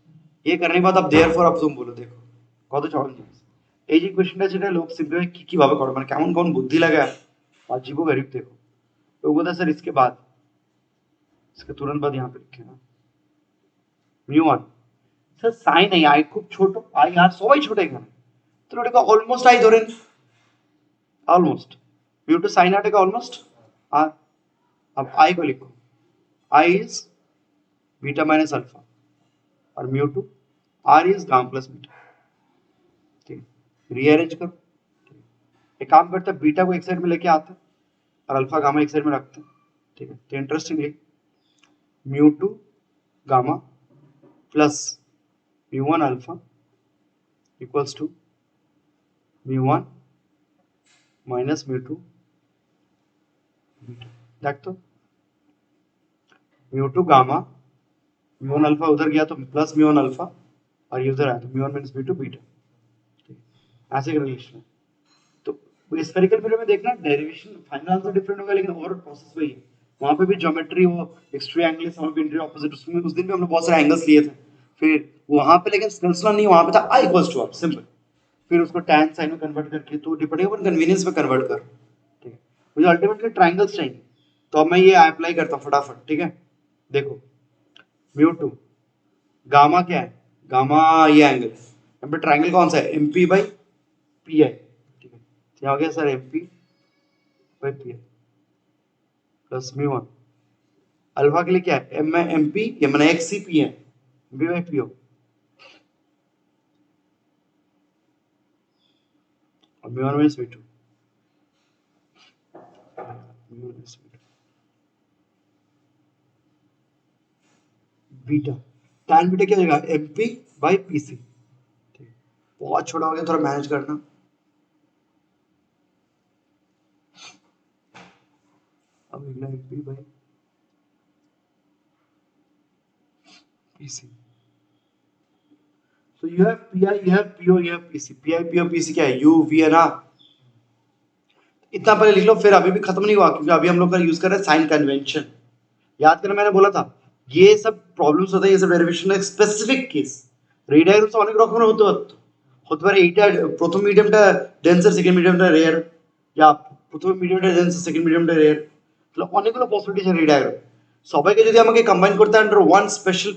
ये करने के बाद अब देयरफॉर अब तुम बोलो, देखो কত সহজ জিনিস। এই যে কোশ্চেনটা যেটা লোক সিম্পলি কি ভাবে করে, মানে কেমন কোন বুদ্ধি লাগায় अजीबो गरीब। देखो तो बोलता सर इसके बाद, इसके तुरंत बाद यहाँ पे लिखे ना μ1, স্যার সাইন এই আই খুব ছোট, আই আর সবাই ছোট এখানে, তো ওটাকে অলমোস্ট আই ধরেন, অলমোস্ট μ2 সাইন আটাকে অলমোস্ট আর। अब आई को लिखो, i is beta minus alpha और μ2 r is gamma plus beta, ठीक है। रीअरेंज करो, एक काम करते हैं बीटा को एक साइड में लेके आते हैं और अल्फा गामा एक साइड में रखते हैं, ठीक है। तो interestingly μ2 gamma plus μ1 alpha equals to μ1 minus μ2 beta. देख तो μ2 गामा, μ1 अल्फा उधर गया तो प्लस μ1 अल्फा और ये उधर आया तो μ1 माइनस μ2 बीटा, ऐसे का रिलेशन है। तो स्फेरिकल मिरर में देखना डेरिवेशन फाइनल आंसर डिफरेंट होगा, लेकिन और प्रोसेस वही है। वहां पे भी ज्योमेट्री, वो एक्सट्री एंगल समोपेंट्री ऑपोजिट, उसमें उस दिन भी हमने बहुत सारे एंगल्स लिए थे। फिर वहां पे लेकिन स्नेल्स लॉ नहीं, वहां पे था I इक्वल्स टू R, सिंपल। फिर उसको tan साइन में कन्वर्ट करके, तो डिपेंडिंग अपन कन्वीनियंस पे कन्वर्ट कर, ठीक है। मुझे अल्टीमेटली ट्रायंगल्स चाहिए, तो अब मैं ये अप्लाई करता हूं फटाफट, ठीक है। देखो μ2 गामा क्या है, गामा ये एंगल है, यहाँ पे ट्रायंगल कौन सा है, MP बाई PI, ठीक है। तो यहाँ हो गया sir MP by PI plus μ1। Alpha के लिए क्या है, M में MP, ये मैंने XCP है, MP बाई PO और μ1 माइनस μ2, बीटा। tan बीटा क्या हो जाएगा, MP बाई PC, ठीक है। बहुत छोटा हो गया, थोड़ा मैनेज करना। अब निकला MP by PC। So you have PI, you have PO, you have PC। PI, PO, PC क्या है, U, V है ना। इतना पहले लिख लो, फिर अभी भी खत्म नहीं हुआ, क्योंकि अभी हम लोग का यूज कर रहे हैं साइन कन्वेंशन। याद करना, मैंने बोला था ये सब प्रॉब्लम्स होता है, ये सब डेरिवेशन का स्पेसिफिक केस। রেড আইরস অনেক রকমের হতে পারে এইটা প্রথম মিডিয়ামটা ডেন্সার, সেকেন্ড মিডিয়ামটা রেয়ার, या প্রথম মিডিয়ামটা ডেন্সার, সেকেন্ড মিডিয়ামটা রেয়ার, তাহলে অনেকগুলো পসিবিলিটি আছে রেড আইরস। সবাইকে যদি আমাকে कंबाइन করতে है अंडर वन स्पेशल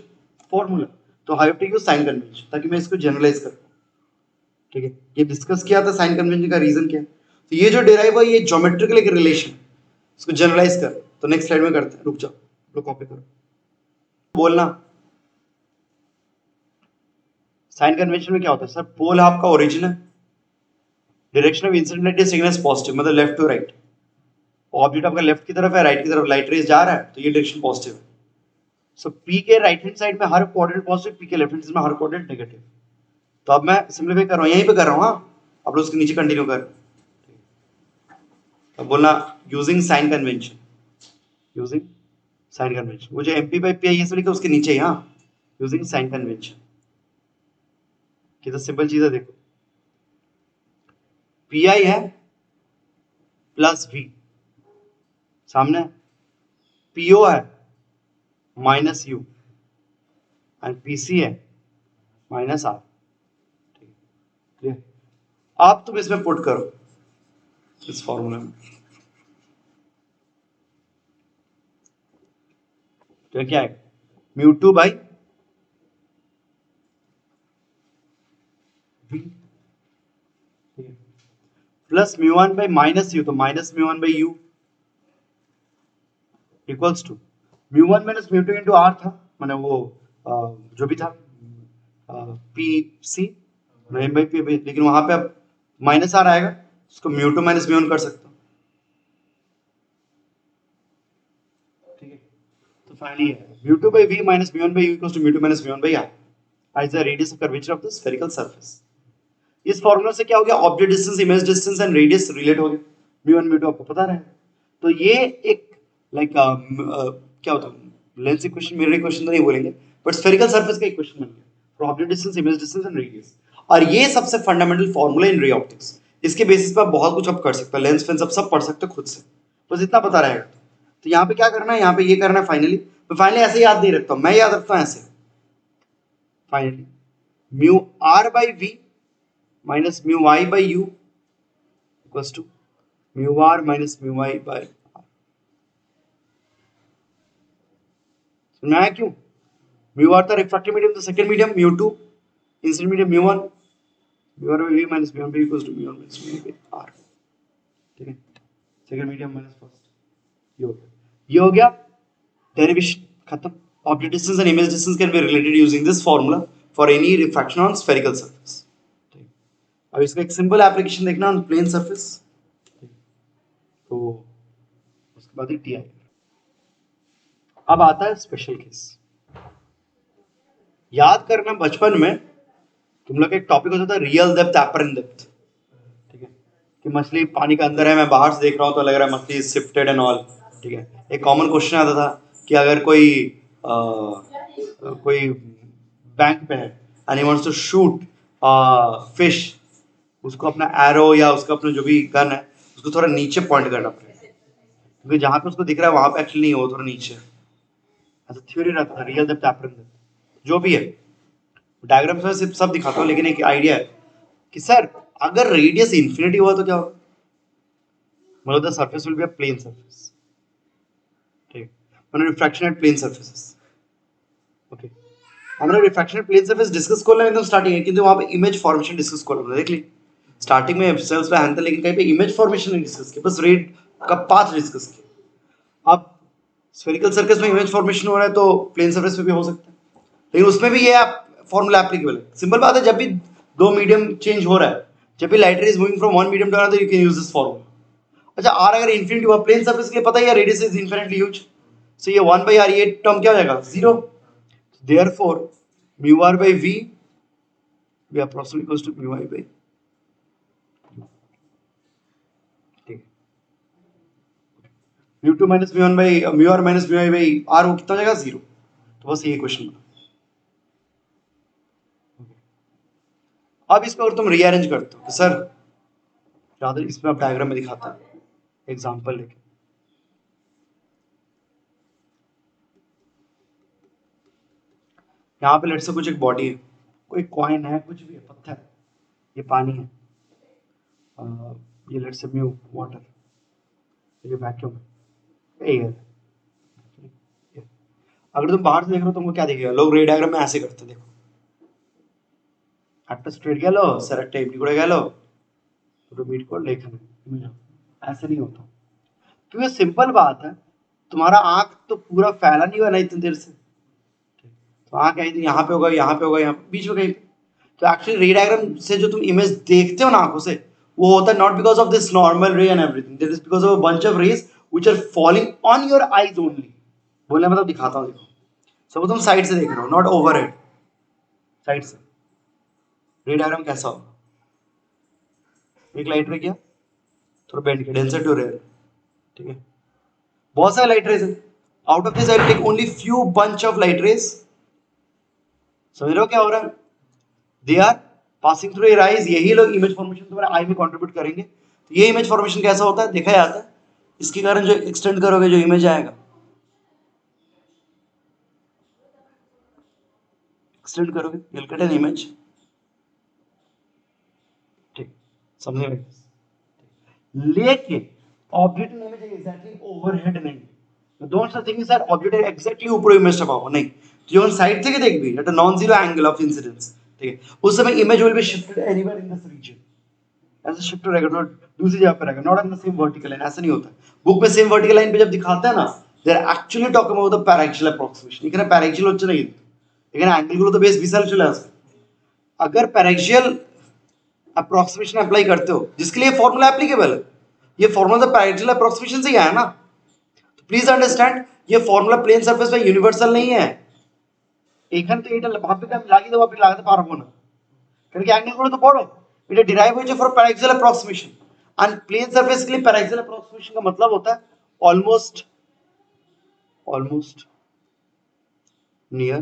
फॉर्मूला, तो I have to use sign convention, ताकि मैं इसको जनरलाइज कर पाऊं, ठीक है। ये डिस्कस किया था साइन कन्वेंशन का रीजन क्या है। तो ये जो डेराइव हुआ, ये ज्योमेट्रिकल एक रिलेशन, इसको जनरलाइज कर। तो नेक्स्ट स्लाइड में करते हैं, रुक जाओ, लो कॉपी करो, बोलना साइन कन्वेंशन में क्या होता है सर, पोल आपका ओरिजिन है, direction of incident light signal positive, मतलब लेफ्ट टू राइट, ऑब्जेक्ट आपका लेफ्ट की तरफ है, राइट की तरफ लाइट रेज जा रहा है, तो ये डायरेक्शन पॉजिटिव है। सो पी के राइट हैंड साइड में हर कोऑर्डिनेट पॉजिटिव, पी के लेफ्ट हैंड साइड में हर कोऑर्डिनेट नेगेटिव। तो अब मैं सिंपलीफाई कर रहा हूँ, यहीं पे कर रहा हूँ, हाँ अब लोग उसके नीचे कंटिन्यू कर। अब बोलना using sign convention, using sign convention, वो जो एमपी बाई पी आई ये सब लिखा उसके नीचे ही, हाँ यूजिंग साइन कन्वेंशन। कितना सिंपल चीज है देखो, पी आई है प्लस वी, सामने पीओ है माइनस यू, एंड पीसी है माइनस आर। ठीक, अब तुम इसमें पुट करो इस फॉर्मूले में, तो क्या है mu two by v plus mu one by minus u, तो minus mu one by u equals to mu one minus mu two into r था, मैंने वो जो भी था p c m by p, लेकिन वहां पे अब माइनस आर आएगा, उसको mu two minus mu one कर सकता हूँ। ठीक है, तो finally mu two by v minus mu one by u equals to mu two minus mu one by R is the radius of curvature of the spherical surface. इस formula से क्या हो गया, object distance, image distance and radius relate हो गए, mu one mu two आपको पता रहे। तो ये एक लाइक क्या होता है, लेंस इक्वेशन, मिरर इक्वेशन तो नहीं बोलेंगे, बट स्फेरिकल सरफेस का इक्वेशन बन गया for object distance, image distance and radius. और ये सबसे fundamental formula in ray optics, इसके बेसिस पर आप बहुत कुछ आप कर सकते हो, लेंस फेंस सब पढ़ सकते हो खुद से, बस इतना पता रहेगा। तो यहाँ पे क्या करना है, यहाँ पे ये करना है फाइनली, तो फाइनली ऐसे याद नहीं रखता हूँ मैं, याद रखता हूँ ऐसे, finally mu R by V minus mu y by u equals to mu r minus mu y by r। सुना है क्यों, mu r था रिफ्रैक्टिव मीडियम, तो second medium mu 2, incident medium mu 1, mu r by v minus mu 1 by equals to mu 1 minus mu by r। ठीक है, second medium minus first, ये हो गया डेरिवेशन खत्म। Object distance and image distance can be related using this formula for any refraction on spherical surface. अब इसका एक simple application देखना ऑन प्लेन सरफेस, तो उसके बाद ही टी आई। अब आता है स्पेशल केस। याद करना बचपन में तुम लोग एक टॉपिक होता था रियल डेप्थ एपरेंट डेप्थ, ठीक है, कि मछली पानी के अंदर है, मैं बाहर से देख रहा हूँ तो लग रहा है मछली शिफ्टेड एंड ऑल। ठीक है, एक कॉमन क्वेश्चन आता था कि अगर कोई बैंक पे है and he wants to shoot fish, उसको अपना एरो या उसका अपना जो भी गन है उसको थोड़ा नीचे पॉइंट करना पड़ेगा, क्योंकि जहां पे उसको दिख रहा है वहां पे एक्चुअली नहीं हो, थोड़ा नीचे। ऐसा थ्योरी रहता है रियल डेप्थ एपरेंट डेप्थ, जो भी है डायग्राम में सिर्फ सब दिखाता हूँ, लेकिन एक आइडिया है कि सर अगर रेडियस इंफिनिटी हुआ तो क्या होगा, मतलब the surface will be a plane surface. ठीक, মানে refraction at plane surfaces. Okay, আমরা refraction at plane surface discuss করলাম एकदम स्टार्टिंग में, কিন্তু वहां पे इमेज फॉर्मेशन डिस्कस করলাম ना, देख ली स्टार्टिंग में सेल्स पे हैंड, लेकिन कहीं पे इमेज फॉर्मेशन नहीं डिस्कस किया, बस रेड का पाथ डिस्कस किया। अब स्फेरिकल सर्कस में इमेज फॉर्मेशन हो रहा है तो प्लेन सरफेस पे भी हो सकता है, लेकिन उसमें भी ये फॉर्मूला एप्लीकेबल है। सिंपल बात है, जब भी दो मीडियम चेंज हो रहा है, जब भी light ray is moving from one medium to another, you can use this formula. अच्छा, आर अगर इन्फिनिटी हुआ प्लेन सरफेस के लिए पता ही है radius is infinitely huge, so ये 1 by r ये टर्म क्या हो जाएगा, zero. Therefore mu r by v भी approximately equals to mu i by, ठीक है, mu 2 minus mu 1 by mu r minus mu i by r वो कितना हो जाएगा, जीरो। तो बस ये क्वेश्चन बना। अब इसको अगर तुम रीअरेंज करते हो तो सर ज्यादा इसमें आप डायग्राम में दिखाता है एग्जांपल लेके, यहाँ पे लेट से कुछ एक बॉडी है, कोई कॉइन है, कुछ भी है, पत्थर है, ये पानी है, ये लेट से म्यू वाटर, ये वैक्यूम है, एयर। अगर तुम बाहर से देख रहे हो तुमको क्या दिखेगा, लोग रे डायग्राम में ऐसे करते हैं, देखो একটা স্ট্রেট গেল স্যার, একটা এমনি করে গেল, দুটো মিট করলে এখানে, ऐसे नहीं होता, क्योंकि सिंपल बात है, तुम्हारा आंख तो पूरा फैला नहीं हुआ ना इतनी देर से, तो आंख आई तो यहाँ पे होगा, यहाँ पे होगा, यहाँ बीच में कहीं पे, तो एक्चुअली रे डायग्राम से जो तुम इमेज देखते हो ना आंखों से, वो होता है not because of this normal ray and everything, that is because of a bunch of rays which are falling on your eyes only. बोलने मतलब दिखाता हूँ, देखो सब तुम साइड से देख रहे हो, नॉट ओवरहेड, साइड से। रे डायग्राम कैसा होगा, एक लाइट रे क्या थोड़ा बेंड किया, डेंसर टू रेयर, ठीक है, बहुत सारे लाइट रेज है। Out of this I will take only few bunch of light rays. समझ रहे हो क्या हो रहा है, they are passing through your eyes, यही लोग इमेज फॉर्मेशन तुम्हारे आई में कंट्रीब्यूट करेंगे। तो ये इमेज फॉर्मेशन कैसा होता है देखा जाता है, इसके कारण जो एक्सटेंड करोगे जो इमेज आएगा, एक्सटेंड करोगे you'll get an image, ठीक, समझे में। लेकिन ऑब्जेक्ट इमेज एग्जैक्टली ओवरहेड नहीं, don't think that object exactly ऊपर इमेज छपा हो, नहीं, जो साइड থেকে দেখবি at a non zero angle of incidence, ठीक है, उस समय image will be shifted anywhere in this region, ऐसे शिफ्ट रहेगा, तो दूसरी जगह पर रहेगा, not on the same vertical line, ऐसा नहीं होता। बुक में सेम वर्टिकल लाइन पे जब दिखाता है ना, they are actually talking about the paraxial approximation, এখানে প্যারাক্সিয়াল হচ্ছে না, কিন্তু এখানে অ্যাঙ্গেলগুলো তো বেশ বিশাল चले আসবে। अगर पैराक्सियल अप्रोक्सीमेशन अप्लाई करते हो, जिसके लिए फॉर्मूला एप्लीकेबल है, ये फॉर्मूला तो पैरेलल अप्रोक्सीमेशन से ही आया ना, तो प्लीज अंडरस्टैंड ये फॉर्मूला प्लेन सरफेस पे यूनिवर्सल नहीं है। এখান থেকে এটা ভাবতে আমি লাগিয়ে দেবো, আপনি লাগাতে পারবো না, কারণ কি অ্যাঙ্গেলগুলো তো বড়, এটা ডিরাইভ হয়েছে for parallel approximation, and plane surface के लिए पैरेलल अप्रोक्सीमेशन का मतलब होता है almost almost near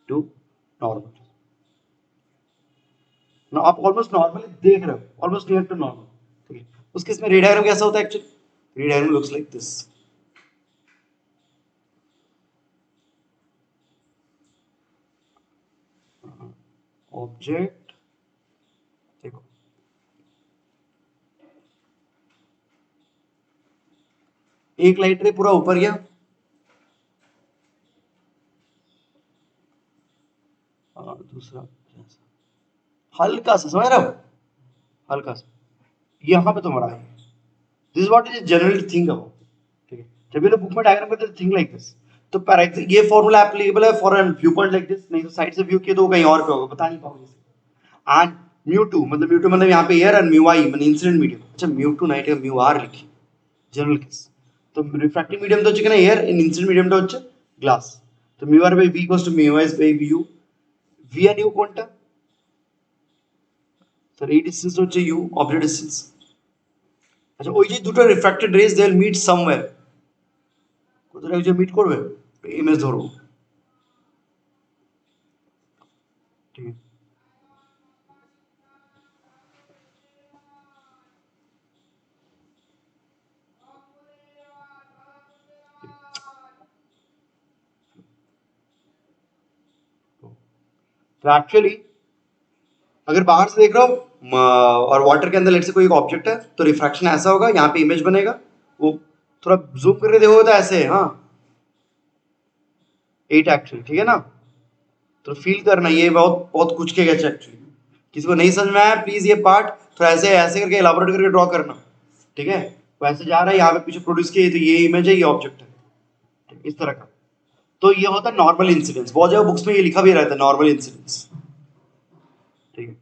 to normal ना, आप ऑलमोस्ट नॉर्मली देख रहे हो, ऑलमोस्ट नियर टू नॉर्मल, ठीक है। उस केस में रे डायग्राम कैसा होता है एक्चुअली, रे diagram looks like this, object, देखो एक लाइट रे पूरा ऊपर गया, और दूसरा हल्का सा, समझ रहे हो, हल्का सा यहाँ पे तुम्हारा है, this what is generally think about, ठीक है। जब ये लोग बुक में डायग्राम करते हैं थिंक लाइक दिस, तो ये फॉर्मूला एप्लीकेबल है for an view point like this, नहीं तो साइड से व्यू किया तो कहीं और पे होगा, बता नहीं पाओगे। एंड म्यू टू मतलब यहाँ पे एयर, एंड म्यू आई मतलब इंसिडेंट मीडियम, अच्छा म्यू टू नाइट म्यू आर लिखी जनरल केस, तो रिफ्रैक्टिव मीडियम तो হচ্ছে কিনা এয়ার, এন্ড ইনসিডেন্ট মিডিয়ামটা হচ্ছে গ্লাস, তো mu R by V equals to mu I by U, V আর ইউ কোনটা, স্যার এই ডিসটেন্স হচ্ছে ইউ, অবজেক্ট ডিসটেন্স। আচ্ছা ওই যে দুটো refracted rays they will meet somewhere, কোথায় ওই যে মিট করবে, ইমেজ ধরবো, ঠিক আছে। तो एक्चुअली अगर बाहर से देख रहे हो और वाटर के अंदर लेट से कोई एक ऑब्जेक्ट है, तो रिफ्रैक्शन ऐसा होगा, यहाँ पे इमेज बनेगा, वो थोड़ा जूम करके देखोगे तो ऐसे है, हाँ 8 एक्चुअली, ठीक है ना। तो फील करना, ये बहुत बहुत कुछ के गए एक्चुअली, किसी को नहीं समझ में आया प्लीज ये पार्ट थोड़ा ऐसे ऐसे करके इलाबोरेट करके ड्रॉ करना, ठीक है। वैसे जा रहा है यहाँ पे पीछे प्रोड्यूस किया, तो ये इमेज है, ये ऑब्जेक्ट है, इस तरह का। तो ये होता है नॉर्मल इंसिडेंस, बहुत जगह बुक्स में ये लिखा भी रहता है नॉर्मल इंसिडेंस, ठीक है।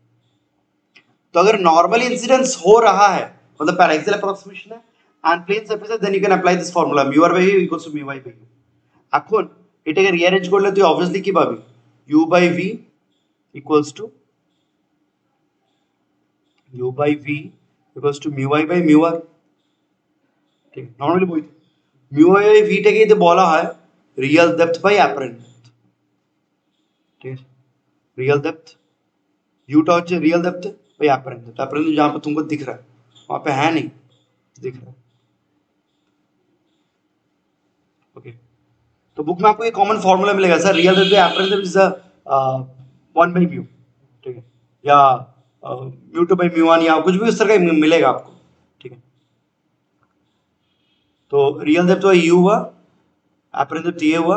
तो अगर नॉर्मल इंसिडेंस हो रहा है मतलब पैरेक्सियल अप्रोक्सीमेशन है एंड प्लेन सरफेस है, then you can apply this formula mu r by v equals to mu I by u. এখন এটাকে রিঅ্যারেঞ্জ করলে তুই অবভিয়াসলি কি পাবি, u by v equals to mu I by mu r, ঠিক normally বই mu I by v টাকেই তো বলা হয় real depth by apparent depth, ঠিক আছে। रियल डेप्थ यूटा हो real depth by apparent depth, apparent जहाँ पे तुमको दिख रहा है वहां पे है नहीं, दिख रहा है, ओके। तो बुक में आपको एक कॉमन फॉर्मूला मिलेगा sir, real depth by apparent depth is 1 by mu, ठीक है, या mu two by mu one, या कुछ भी उस तरह का मिलेगा आपको, ठीक है। तो रियल डेप्थ तो यू हुआ, एपरेंट डेप्थ ये हुआ,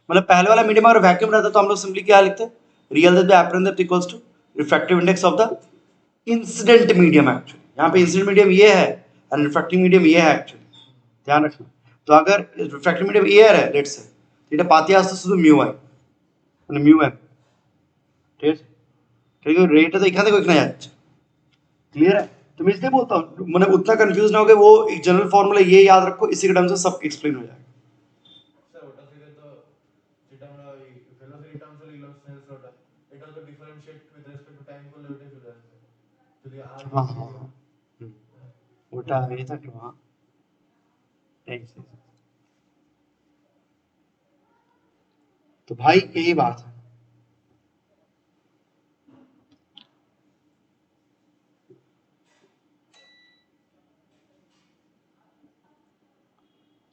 मतलब पहले वाला मीडियम अगर वैक्यूम रहता तो हम लोग सिंपली क्या लिखते हैं, real depth by apparent depth equals to refractive index of the incident medium. Actually यहाँ पे इंसिडेंट मीडियम ये है एंड रिफ्रैक्टिव मीडियम ये है, एक्चुअली ध्यान रखना। तो अगर रिफ्रैक्टिव मीडियम एयर है लेट्स से, এটা পাতি আসতে শুধু মিউ আই মানে মিউ এম, ঠিক আছে क्योंकि रेट है तो এখান থেকে ওখানে যাচ্ছে क्लियर है तो मैं इसलिए बोलता हूँ मैंने उतना कंफ्यूज ना हो गए वो एक जनरल फॉर्मूला ये याद रखो इसी के टर्म से सब एक्सप्लेन हो जाएगा স্যার ওটা থেকে তো যেটা আমরা ওই ভেলোসিটি টার্মস লিখলাম স্নেলস লটা এটা তো differentiate with respect to time করলে ওটাই চলে আসবে যদি আর हाँ हाँ हाँ ওটা ये था कि हाँ ऐसे तो भाई यही बात है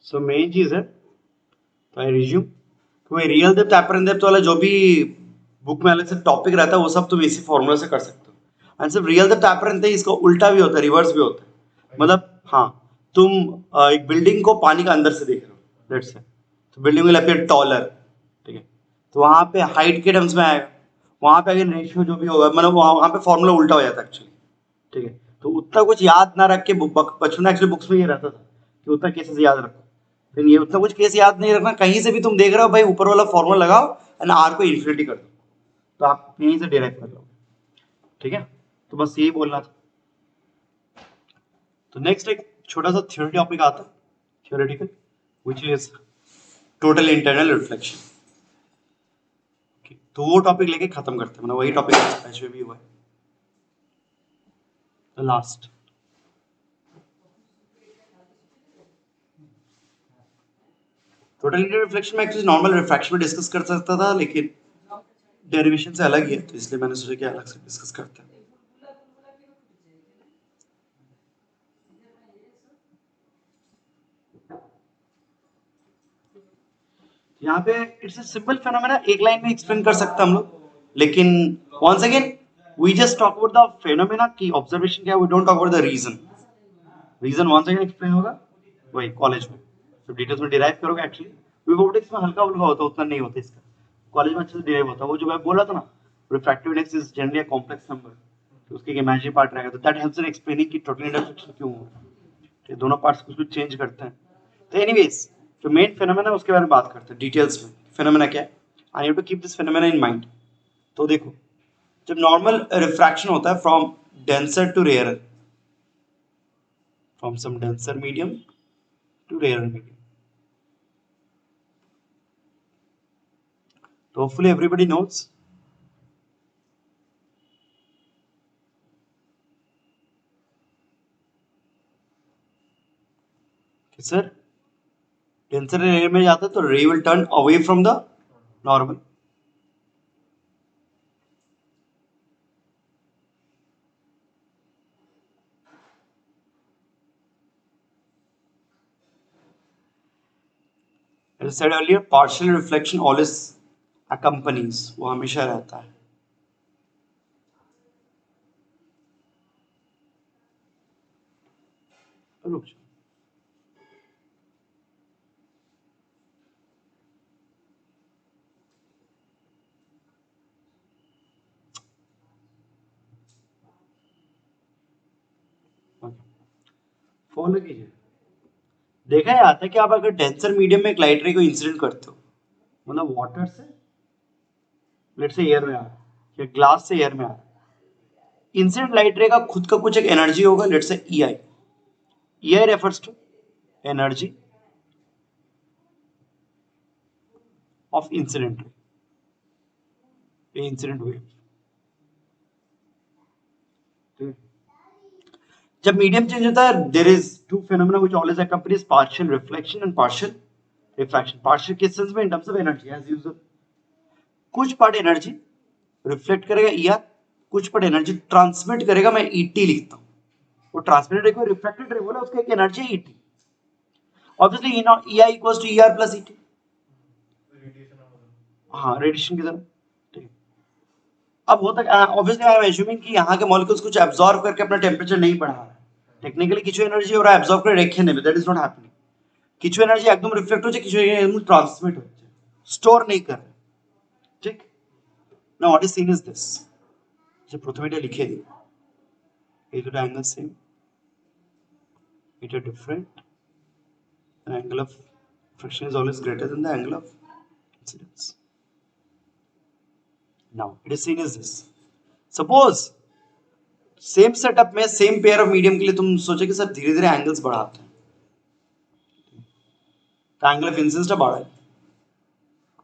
सो मेन चीज है तो आई रिज्यूम तो ये रियल डेप्थ एपरेंट डेप्थ वाला जो भी बुक में अलग से टॉपिक रहता है वो सब तुम इसी फॉर्मूला से कर सकते हो एंड सिर्फ रियल डेप्थ एपरेंट है इसका उल्टा भी होता है रिवर्स भी होता है मतलब हाँ तुम एक बिल्डिंग को पानी का अंदर से देख रहे हो लेट्स से तो बिल्डिंग विल अपीयर टॉलर ठीक है तो वहां पे हाइट के टर्म्स में आएगा वहां पे अगर रेशियो जो भी होगा मतलब वहां पे फॉर्मूला उल्टा हो जाता है एक्चुअली ठीक है तो उतना कुछ याद ना रख के बचपन में एक्चुअली बुक्स में ये रहता था कि उतना केसेस याद रखो लेकिन ये उतना कुछ केस याद नहीं रखना कहीं से भी तुम देख रहे हो भाई ऊपर वाला फॉर्मूला लगाओ एंड आर को इन्फिनिटी कर दो तो आप यहीं से डिराइव कर लो ठीक है तो बस यही बोलना था तो नेक्स्ट एक छोटा सा थ्योरी टॉपिक आता है theoretical which is total internal reflection तो वो टॉपिक लेके खत्म करते हैं मतलब वही टॉपिक बैच में भी हुआ है the last total internal reflection में एक्चुअली नॉर्मल रिफ्रैक्शन में डिस्कस कर सकता था लेकिन डेरिवेशन से अलग ही है तो इसलिए मैंने सोचा कि अलग से डिस्कस करते हैं यहाँ पे इट्स अ सिंपल फेनोमेना एक लाइन में एक्सप्लेन कर सकते हैं हम लोग लेकिन once again we just talk about the phenomena की ऑब्जर्वेशन क्या we don't talk about the reason reason once again explain होगा वही कॉलेज में तो डिटेल्स में डिराइव करोगे एक्चुअली विवोटिक्स में हल्का फुल्का होता है उतना नहीं होता इसका कॉलेज में अच्छे से डिराइव होता है वो जो मैं बोला था ना refractive index is generally a complex number तो उसके एक इमेजिनरी पार्ट रहेगा तो दैट हेल्प्स इन एक्सप्लेनिंग कि टोटल इंटरसेक्शन क्यों हो रहा है तो दोनों पार्ट्स कुछ कुछ चेंज करते हैं तो एनीवेज जो मेन फेनोमेना उसके बारे में बात करते हैं डिटेल्स में फेनोमेना क्या है I need to keep this phenomena in mind तो देखो जब नॉर्मल रिफ्रैक्शन होता है from denser to rare from some denser medium to rare medium तो hopefully everybody knows कि सर डेंसर रेयर में जाता है तो ray will turn away from the normal as I said earlier partial reflection always accompanies वो हमेशा रहता है रुक जाओ फॉलो कीजिए देखा जाता है कि आप अगर डेंसर मीडियम में एक लाइट रे को इंसिडेंट करते हो मतलब वाटर से लेट से एयर में आ रहा है या ग्लास से एयर में आ रहा है इंसिडेंट लाइट रे का खुद का कुछ एक एनर्जी होगा let say e i refers to energy of incident ray incident wave जब मीडियम चेंज होता है there is two phenomena which always accompanies partial reflection and partial refraction partial किस सेंस में in terms of energy as usual कुछ part energy reflect करेगा e r कुछ part energy transmit करेगा मैं ईटी लिखता हूं वो ट्रांसमिटेड रे को रिफ्लेक्टेड रे बोला उसका एक एनर्जी है ET obviously EI equals to ER plus ET हाँ रेडिएशन की तरह ठीक है अब होता है ऑब्वियसली आई एम एज्यूमिंग कि यहाँ के मॉलिक्यूल्स कुछ एब्जॉर्ब करके अपना टेम्परेचर नहीं बढ़ा रहा है टेक्निकली কিছু এনার্জি ওরা অ্যাবজর্ব করে রেখে নেবে দ্যাট ইজ নট হ্যাপেনিং কিছু এনার্জি একদম রিফ্লেক্ট হচ্ছে কিছু একদম ট্রান্সমিট হচ্ছে স্টোর নেই করে ঠিক না what is seen is this যে প্রথমে এটা লিখে দিই এই দুটো অ্যাঙ্গেল সেম এটা different the angle of friction is always greater than the angle of incidence now it is seen as this. Suppose same setup में सेम पेयर ऑफ मीडियम के लिए तुम सोचे कि सर धीरे धीरे एंगल्स बढ़ाते हैं, तो एंगल ऑफ इंसिडेंस बढ़ा है.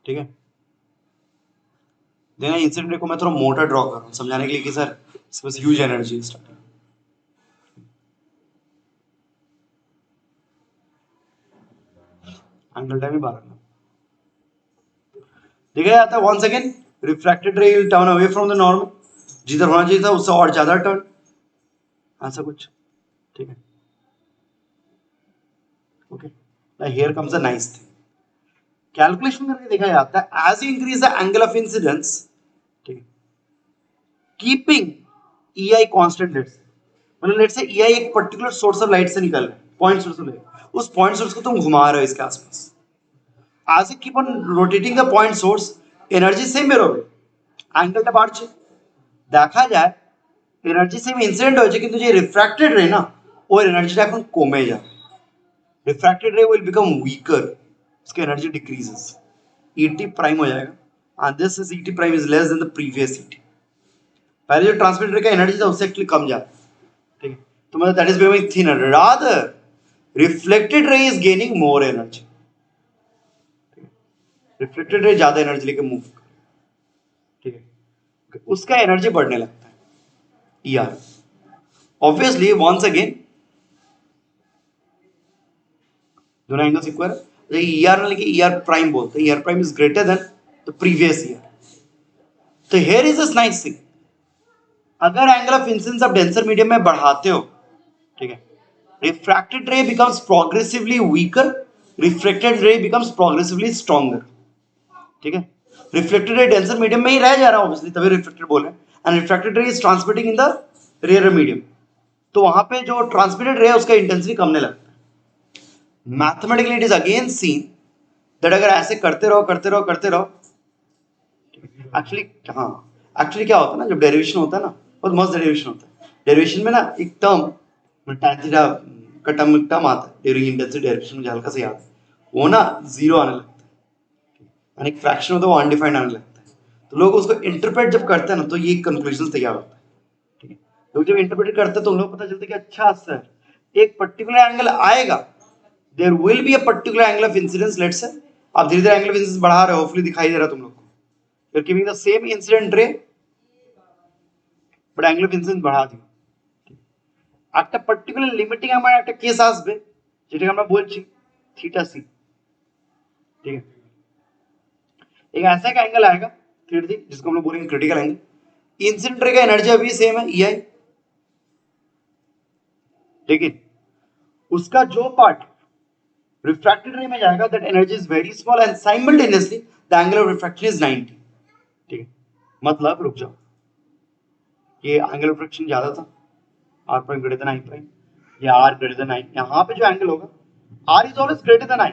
ठीक है, देखना इंसिडेंट को मैं थोड़ा मोटा ड्रॉ कर रहा हूँ समझाने के लिए कि सर इसके पास ह्यूज एनर्जी है स्टार्टिंग. एंगल टाइम ही 12 देखा जाता है. Once again refracted ray will turn away from the normal, जिधर होना चाहिए था उससे और ज्यादा टर्न, ऐसा कुछ. ठीक है, okay. Here comes a nice thing. Calculation करके देखा जाता है as you increase the angle of incidence, ठीक है, कीपिंग EI कांस्टेंट, लेट्स मतलब लेट्स से EI एक पर्टिकुलर सोर्स ऑफ लाइट से निकल रहा है, पॉइंट सोर्स ऑफ लाइट, उस पॉइंट सोर्स को तुम घुमा रहे हो इसके आसपास. as you keep on rotating the point source, energy same বেরোবে, অ্যাঙ্গেলটা বাড়ছে. দেখা যায় এনার্জি সেম ইনসিডেন্ট হয়েছে কিন্তু যে রিফ্র্যাক্টেড রে না ওর এনার্জিটা এখন কমে যাবে. रिफ्रैक्टेड रे will become weaker, उसकी एनर्जी डिक्रीजेस, ET प्राइम हो जाएगा, and this is ET prime is less than the previous ET. पहले जो ट्रांसमिटेड रे का एनर्जी था उससे एक्चुअली कम जाता है. ठीक है, तो मतलब that is becoming thinner, rather reflected ray is gaining more energy. Reflected ray ज्यादा एनर्जी लेके मूव कर, ठीक है, उसका एनर्जी बढ़ने लगता है ER. ऑब्वियसली वंस अगेन दोनों एंगल्स इक्वल है, ER ना लेके ER प्राइम बोलते हैं, ER prime is greater than the previous ER. तो here is this nice thing, अगर एंगल ऑफ इंसिडेंस आप डेंसर मीडियम में बढ़ाते हो, ठीक है, रिफ्रैक्टेड रे becomes progressively weaker, reflected ray becomes progressively stronger. ठीक है, रिफ्लेक्टेड रे डेंसर मीडियम में ही रह जा रहा है ऑब्वियसली, तभी रिफ्लेक्टेड बोल रहे हैं, and refracted ray is transmitting in the rare medium, तो वहां पे जो ट्रांसमिटेड रे है उसका इंटेंसिटी कमने लगता है. Mathematically it is again seen that अगर ऐसे करते रहो एक्चुअली, हाँ एक्चुअली क्या होता है ना, जब डेरिवेशन होता है ना, बहुत मस्त डेरिवेशन होता है. डेरिवेशन में ना एक टर्म tan थीटा का टर्म आता है ड्यूरिंग इंटेंसिटी डेरिवेशन, मुझे हल्का से याद है, वो ना जीरो आने लगता है, एक फ्रैक्शन होता है वो अनडिफाइंड आने लगता है. तो लोग उसको इंटरप्रेट जब करते हैं ना तो ये कंक्लूजन तैयार होता है. ठीक है, लोग जब इंटरप्रेट करते हैं तो उन लोग पता चलता है कि अच्छा सर एक पर्टिकुलर एंगल आएगा, there will be a particular angle of incidence, let's say आप धीरे धीरे एंगल ऑफ इंसिडेंस बढ़ा रहे हो, होपफुली दिखाई दे रहा है तुम लोग को, you are giving the same incident ray but angle of incidence बढ़ा दियो. একটা পার্টিকুলার লিমিটিং আমার একটা কেস আসবে যেটাকে আমরা বলছি थीटा c. ठीक है, एक ऐसा एक एंगल आएगा थीटा c जिसको हम लोग बोलेंगे क्रिटिकल एंगल. इंसिडेंट रे का एनर्जी अभी सेम है EI, लेकिन उसका जो पार्ट रिफ्रैक्टेड रे में जाएगा that energy is very small and simultaneously the angle of refraction is 90. ठीक है, मतलब रुक जाओ, ये एंगल ऑफ रिफ्रैक्शन ज्यादा था r prime greater than i prime, या r ग्रेटर देन i, यहाँ पे जो एंगल होगा r is always greater then i,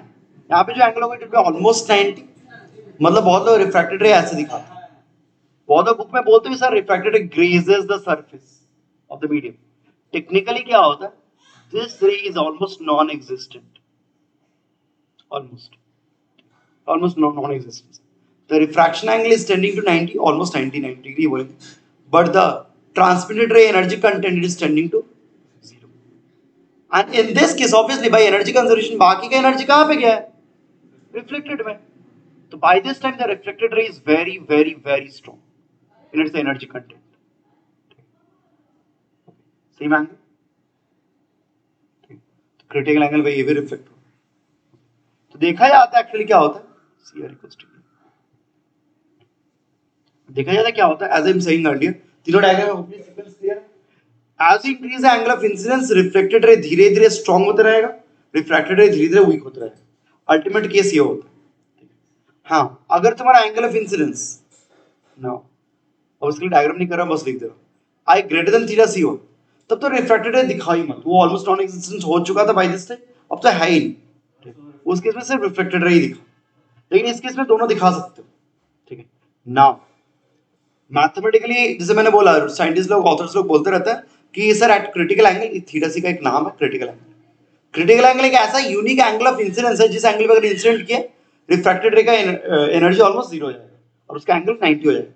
यहाँ पे जो एंगल होगा इट विल बी ऑलमोस्ट 90. मतलब बहुत लोग रिफ्रैक्टेड रे ऐसे दिखाते हैं, बहुत लोग बुक में बोलते हैं sir refracted ray grazes the surface of the medium. Technically क्या होता है, this ray is almost non existent, almost non existent. The refraction angle is tending to 90, almost 90 degree बोलेंगे, but the transmitted ray energy content is tending to 0. And in this case obviously by energy conservation बाकी का energy कहाँ पे गया है, reflected में. तो by this time the reflected ray is very very very strong in its energy content. same angle, critical angle by ये भी reflect हो. तो देखा जाता है एक्चुअली क्या होता है, CR equals to देखा जाता है क्या होता है, as I am saying earlier, तीनों डायग्राम में अपनी सीक्वेंस क्लियर है. As increase the angle of incidence reflected ray धीरे धीरे स्ट्रांग होता रहेगा, रिफ्रैक्टेड रे धीरे धीरे वीक होता रहेगा. अल्टीमेट केस ये होता है. हाँ, अगर तुम्हारा एंगल ऑफ इंसिडेंस ना अब उसके लिए डायग्राम नहीं कर रहा, बस लिख दे रहा, आई ग्रेटर देन थीटा c हो, तब तो रिफ्रैक्टेड रे दिखा ही मत, वो ऑलमोस्ट नॉन एग्जिस्टेंस हो चुका था बाय दिस टाइम, अब तो है ही नहीं. उस केस में सिर्फ रिफ्लेक्टेड रे ही दिखा, लेकिन इस केस में दोनों दिखा सकते हो. ठीक है, नाउ मैथमेटिकली जैसे मैंने बोला साइंटिस्ट लोग ऑथर्स लोग बोलते रहते हैं कि sir at critical angle, theta c का एक नाम है क्रिटिकल एंगल. क्रिटिकल एंगल एक ऐसा यूनिक एंगल ऑफ इंसिडेंस है जिस एंगल पे अगर इंसिडेंट किया रिफ्रैक्टेड रे का एनर्जी ऑलमोस्ट 0 हो जाएगा और उसका एंगल 90 हो जाएगा.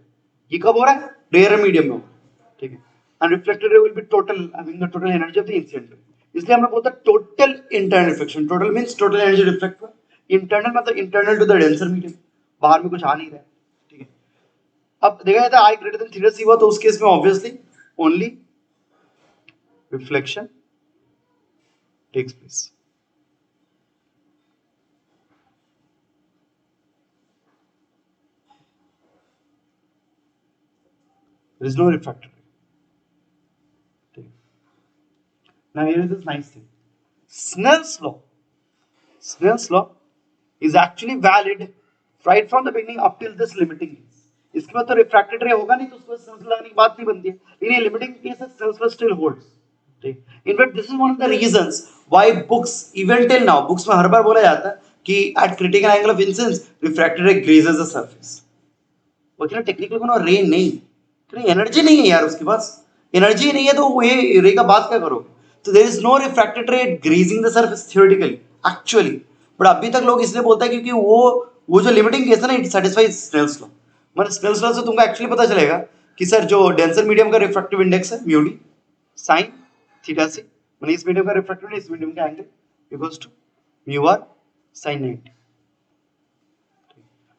ये कब हो रहा है? रेयर मीडियम में हो, ठीक है। And reflected ray will be total having the total energy of the incident ray, इसलिए हम लोग बोलते हैं total internal reflection. Total means total energy reflect हुआ, इंटरनल मतलब internal to the denser medium, बाहर में कुछ आ नहीं रहा है, ठीक है। अब देखा जाता है I greater than theta C हुआ तो उस केस में obviously only reflection takes place. There is no refracted ray. Now here is this nice thing. Snell's law. Snell's law is actually valid right from the beginning up till this limiting case. इसके बाद तो refracted रे होगा नहीं तो उसको Snell's लगाने की बात नहीं बनती है, लेकिन ये लिमिटिंग केस है, Snell's law still holds. In fact, this is one of the reasons why books, even till now, books में हर बार बोला जाता है कि at critical angle of incidence, refracted ray grazes the surface. वो क्या टेक्निकल कोनो रे नहीं, एनर्जी नहीं है यार उसके पास, एनर्जी नहीं है तो वो ये रे का बात क्या करोगे? तो there is no refracted ray grazing the surface theoretically actually, but अभी तक लोग इसलिए बोलते हैं क्योंकि वो जो लिमिटिंग केस है ना, इट सेटिस्फाइज स्नेल्स लॉ। मतलब स्नेल्स लॉ से तुमको एक्चुअली पता चलेगा कि सर जो डेंसर मीडियम का रिफ्रैक्टिव इंडेक्स है mu D sine theta C, मतलब इस मीडियम का रिफ्रैक्टिव इंडेक्स, इस मीडियम का angle equals to mu R sine 90।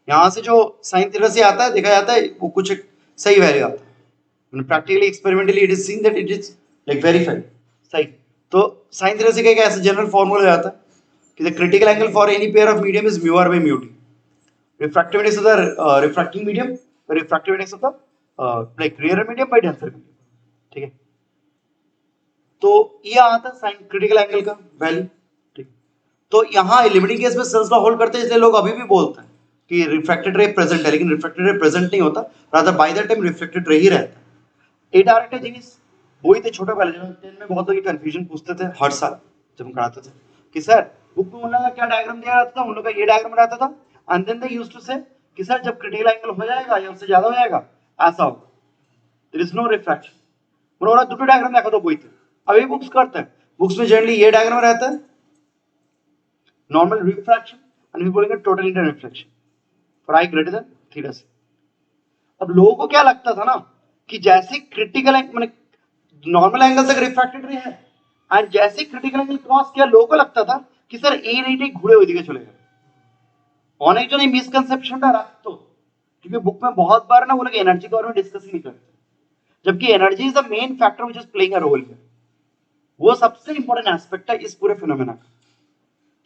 यहाँ से जो साइन थीटा से आता है देखा जाता है वो कुछ एक सही वैल्यू आता है, practically experimentally it is seen that it is like verified सही। तो साइन थीटा से क्या ऐसा जनरल फॉर्मूला आता है कि the critical angle for any pair of medium is mu R by mu D, refractive index of the refracting medium, refractive index of the like rare medium by denser medium, ठीक है। तो ये आता है sine critical angle का value, ठीक। तो यहाँ लिमिटिंग केस में स्नेल्स लॉ होल्ड करते हैं, इसलिए लोग अभी भी बोलते हैं कि रिफ्रैक्टेड रे प्रेजेंट है, लेकिन रिफ्रैक्टेड रे प्रेजेंट नहीं होता, rather by the time reflected ray ही रहता है। ए डायरेक्ट जीनिस वही थे छोटे पहले जो 10 में बहुत लोग कंफ्यूजन पूछते थे हर साल जब हम कराते थे कि सर बुक में उन लोगों का क्या डायग्राम दिया रहता था, उन लोगों का ये डायग्राम रहता था, and then they used to say कि सर जब क्रिटिकल एंगल हो जाएगा या उससे ज्यादा हो जाएगा ऐसा होगा, देयर इज नो रिफ्रैक्शन। उन्होंने दुटो डायग्राम देखा तो वही थे। अभी बुक्स करते हैं, बुक्स में जनरली ये डायग्राम रहता है नॉर्मल रिफ्रैक्शन एंड फिर बोलेंगे total inter reflection for i greater than theta c. अब लोगों को क्या लगता था ना कि जैसे क्रिटिकल एंगल नॉर्मल एंगल तक रिफ्रैक्टेड रे है एंड जैसे क्रिटिकल एंगल क्रॉस किया लोगों को लगता था कि सर ए नहीं घुरे हुए दिखे चलेगा। অনেক জন এই মিসকনসেপশনটা রাখতো क्योंकि बुक में बहुत बार ना वो लोग एनर्जी के बारे में डिस्कस ही नहीं करते, जबकि energy is the main factor which is playing a role here. वो सबसे इंपॉर्टेंट एस्पेक्ट है इस पूरे फिनोमेना का,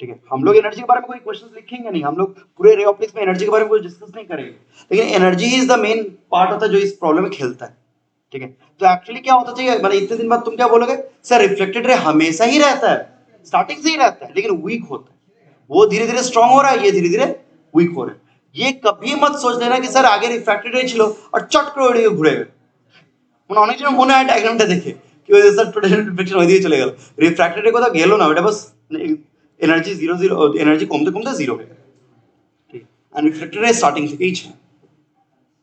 ठीक है। हम लोग एनर्जी के बारे में कोई क्वेश्चंस लिखेंगे नहीं, हम लोग पूरे रे ऑप्टिक्स में एनर्जी के बारे में कुछ डिस्कस नहीं करेंगे, लेकिन energy is the main part होता है जो इस प्रॉब्लम में खेलता है, ठीक है। तो एक्चुअली क्या होता चाहिए, मतलब इतने दिन बाद तुम क्या बोलोगे, सर रिफ्लेक्टेड रे हमेशा ही रहता है, स्टार्टिंग से ही रहता है, लेकिन वीक होता है, वो धीरे धीरे स्ट्रांग हो रहा है, ये धीरे धीरे वीक हो रहा है। ये कभी मत सोच लेना कि सर आगे रिफ्रैक्टेड रे ছিল और चट করে ওদিকে ঘুরে গেল। মানে অনেক জন মনে হয় ডায়াগ্রামটা দেখে কি ওই স্যার টোটাল রিফ্লেকশন ওইদিকে চলে গেল, রিফ্র্যাক্টেড রে কোথাও গেল না, ওটা বাস এনার্জি 0 এনার্জি কমতে কমতে 0 হয়ে গেল, ঠিক। আর রিফ্লেক্টেড রে স্টার্টিং থেকেই ছিল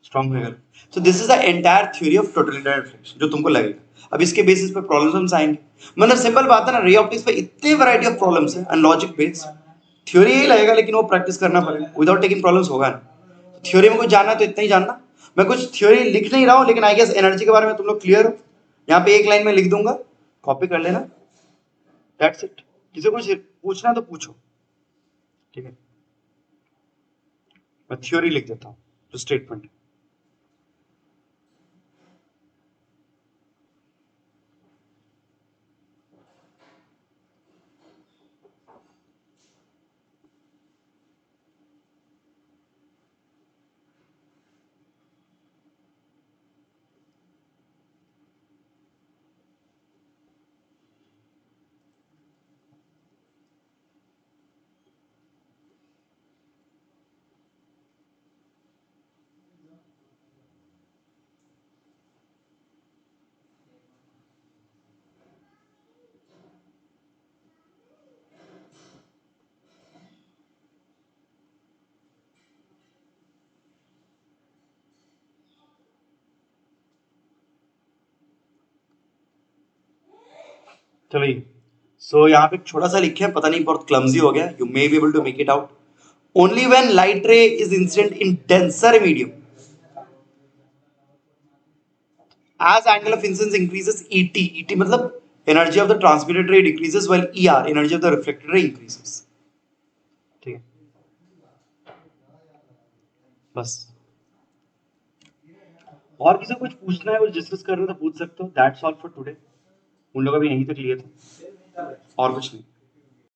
स्ट्रांग हो गया। सो this is the entire theory of total inter reflection जो तुमको लगेगा। अब इसके बेसिस पे प्रॉब्लम्स हम आएंगे, मतलब सिंपल बात है ना, रे ऑप्टिक्स पे इतने वैरायटी ऑफ प्रॉब्लम्स है एंड लॉजिक बेस्ड, थ्योरी यही लगेगा लेकिन वो प्रैक्टिस करना पड़ेगा, विदाउट टेकिंग प्रॉब्लम्स होगा ना। थ्योरी में कुछ जानना है तो इतना ही जानना, मैं कुछ थ्योरी लिख नहीं रहा हूँ, लेकिन आई गेस एनर्जी के बारे में तुम लोग क्लियर हो। यहाँ पे एक लाइन में लिख दूंगा, कॉपी कर लेना, दैट्स इट। किसी को कुछ पूछना तो पूछो, ठीक है। मैं थ्योरी लिख देता हूँ जो स्टेटमेंट। चलिए, सो यहाँ पे छोटा सा लिखे हैं, पता नहीं बहुत क्लमजी हो गया, you may be able to make it out. Only when light ray is incident in denser medium, as angle of incidence increases, ET मतलब energy of the transmitted ray decreases while ER energy of the reflected ray increases. ठीक है, बस और किसी को कुछ पूछना है, कुछ डिस्कस करना है तो पूछ सकते हो. That's all for today. उन लोगों का भी यहीं तक लिए थे और कुछ नहीं.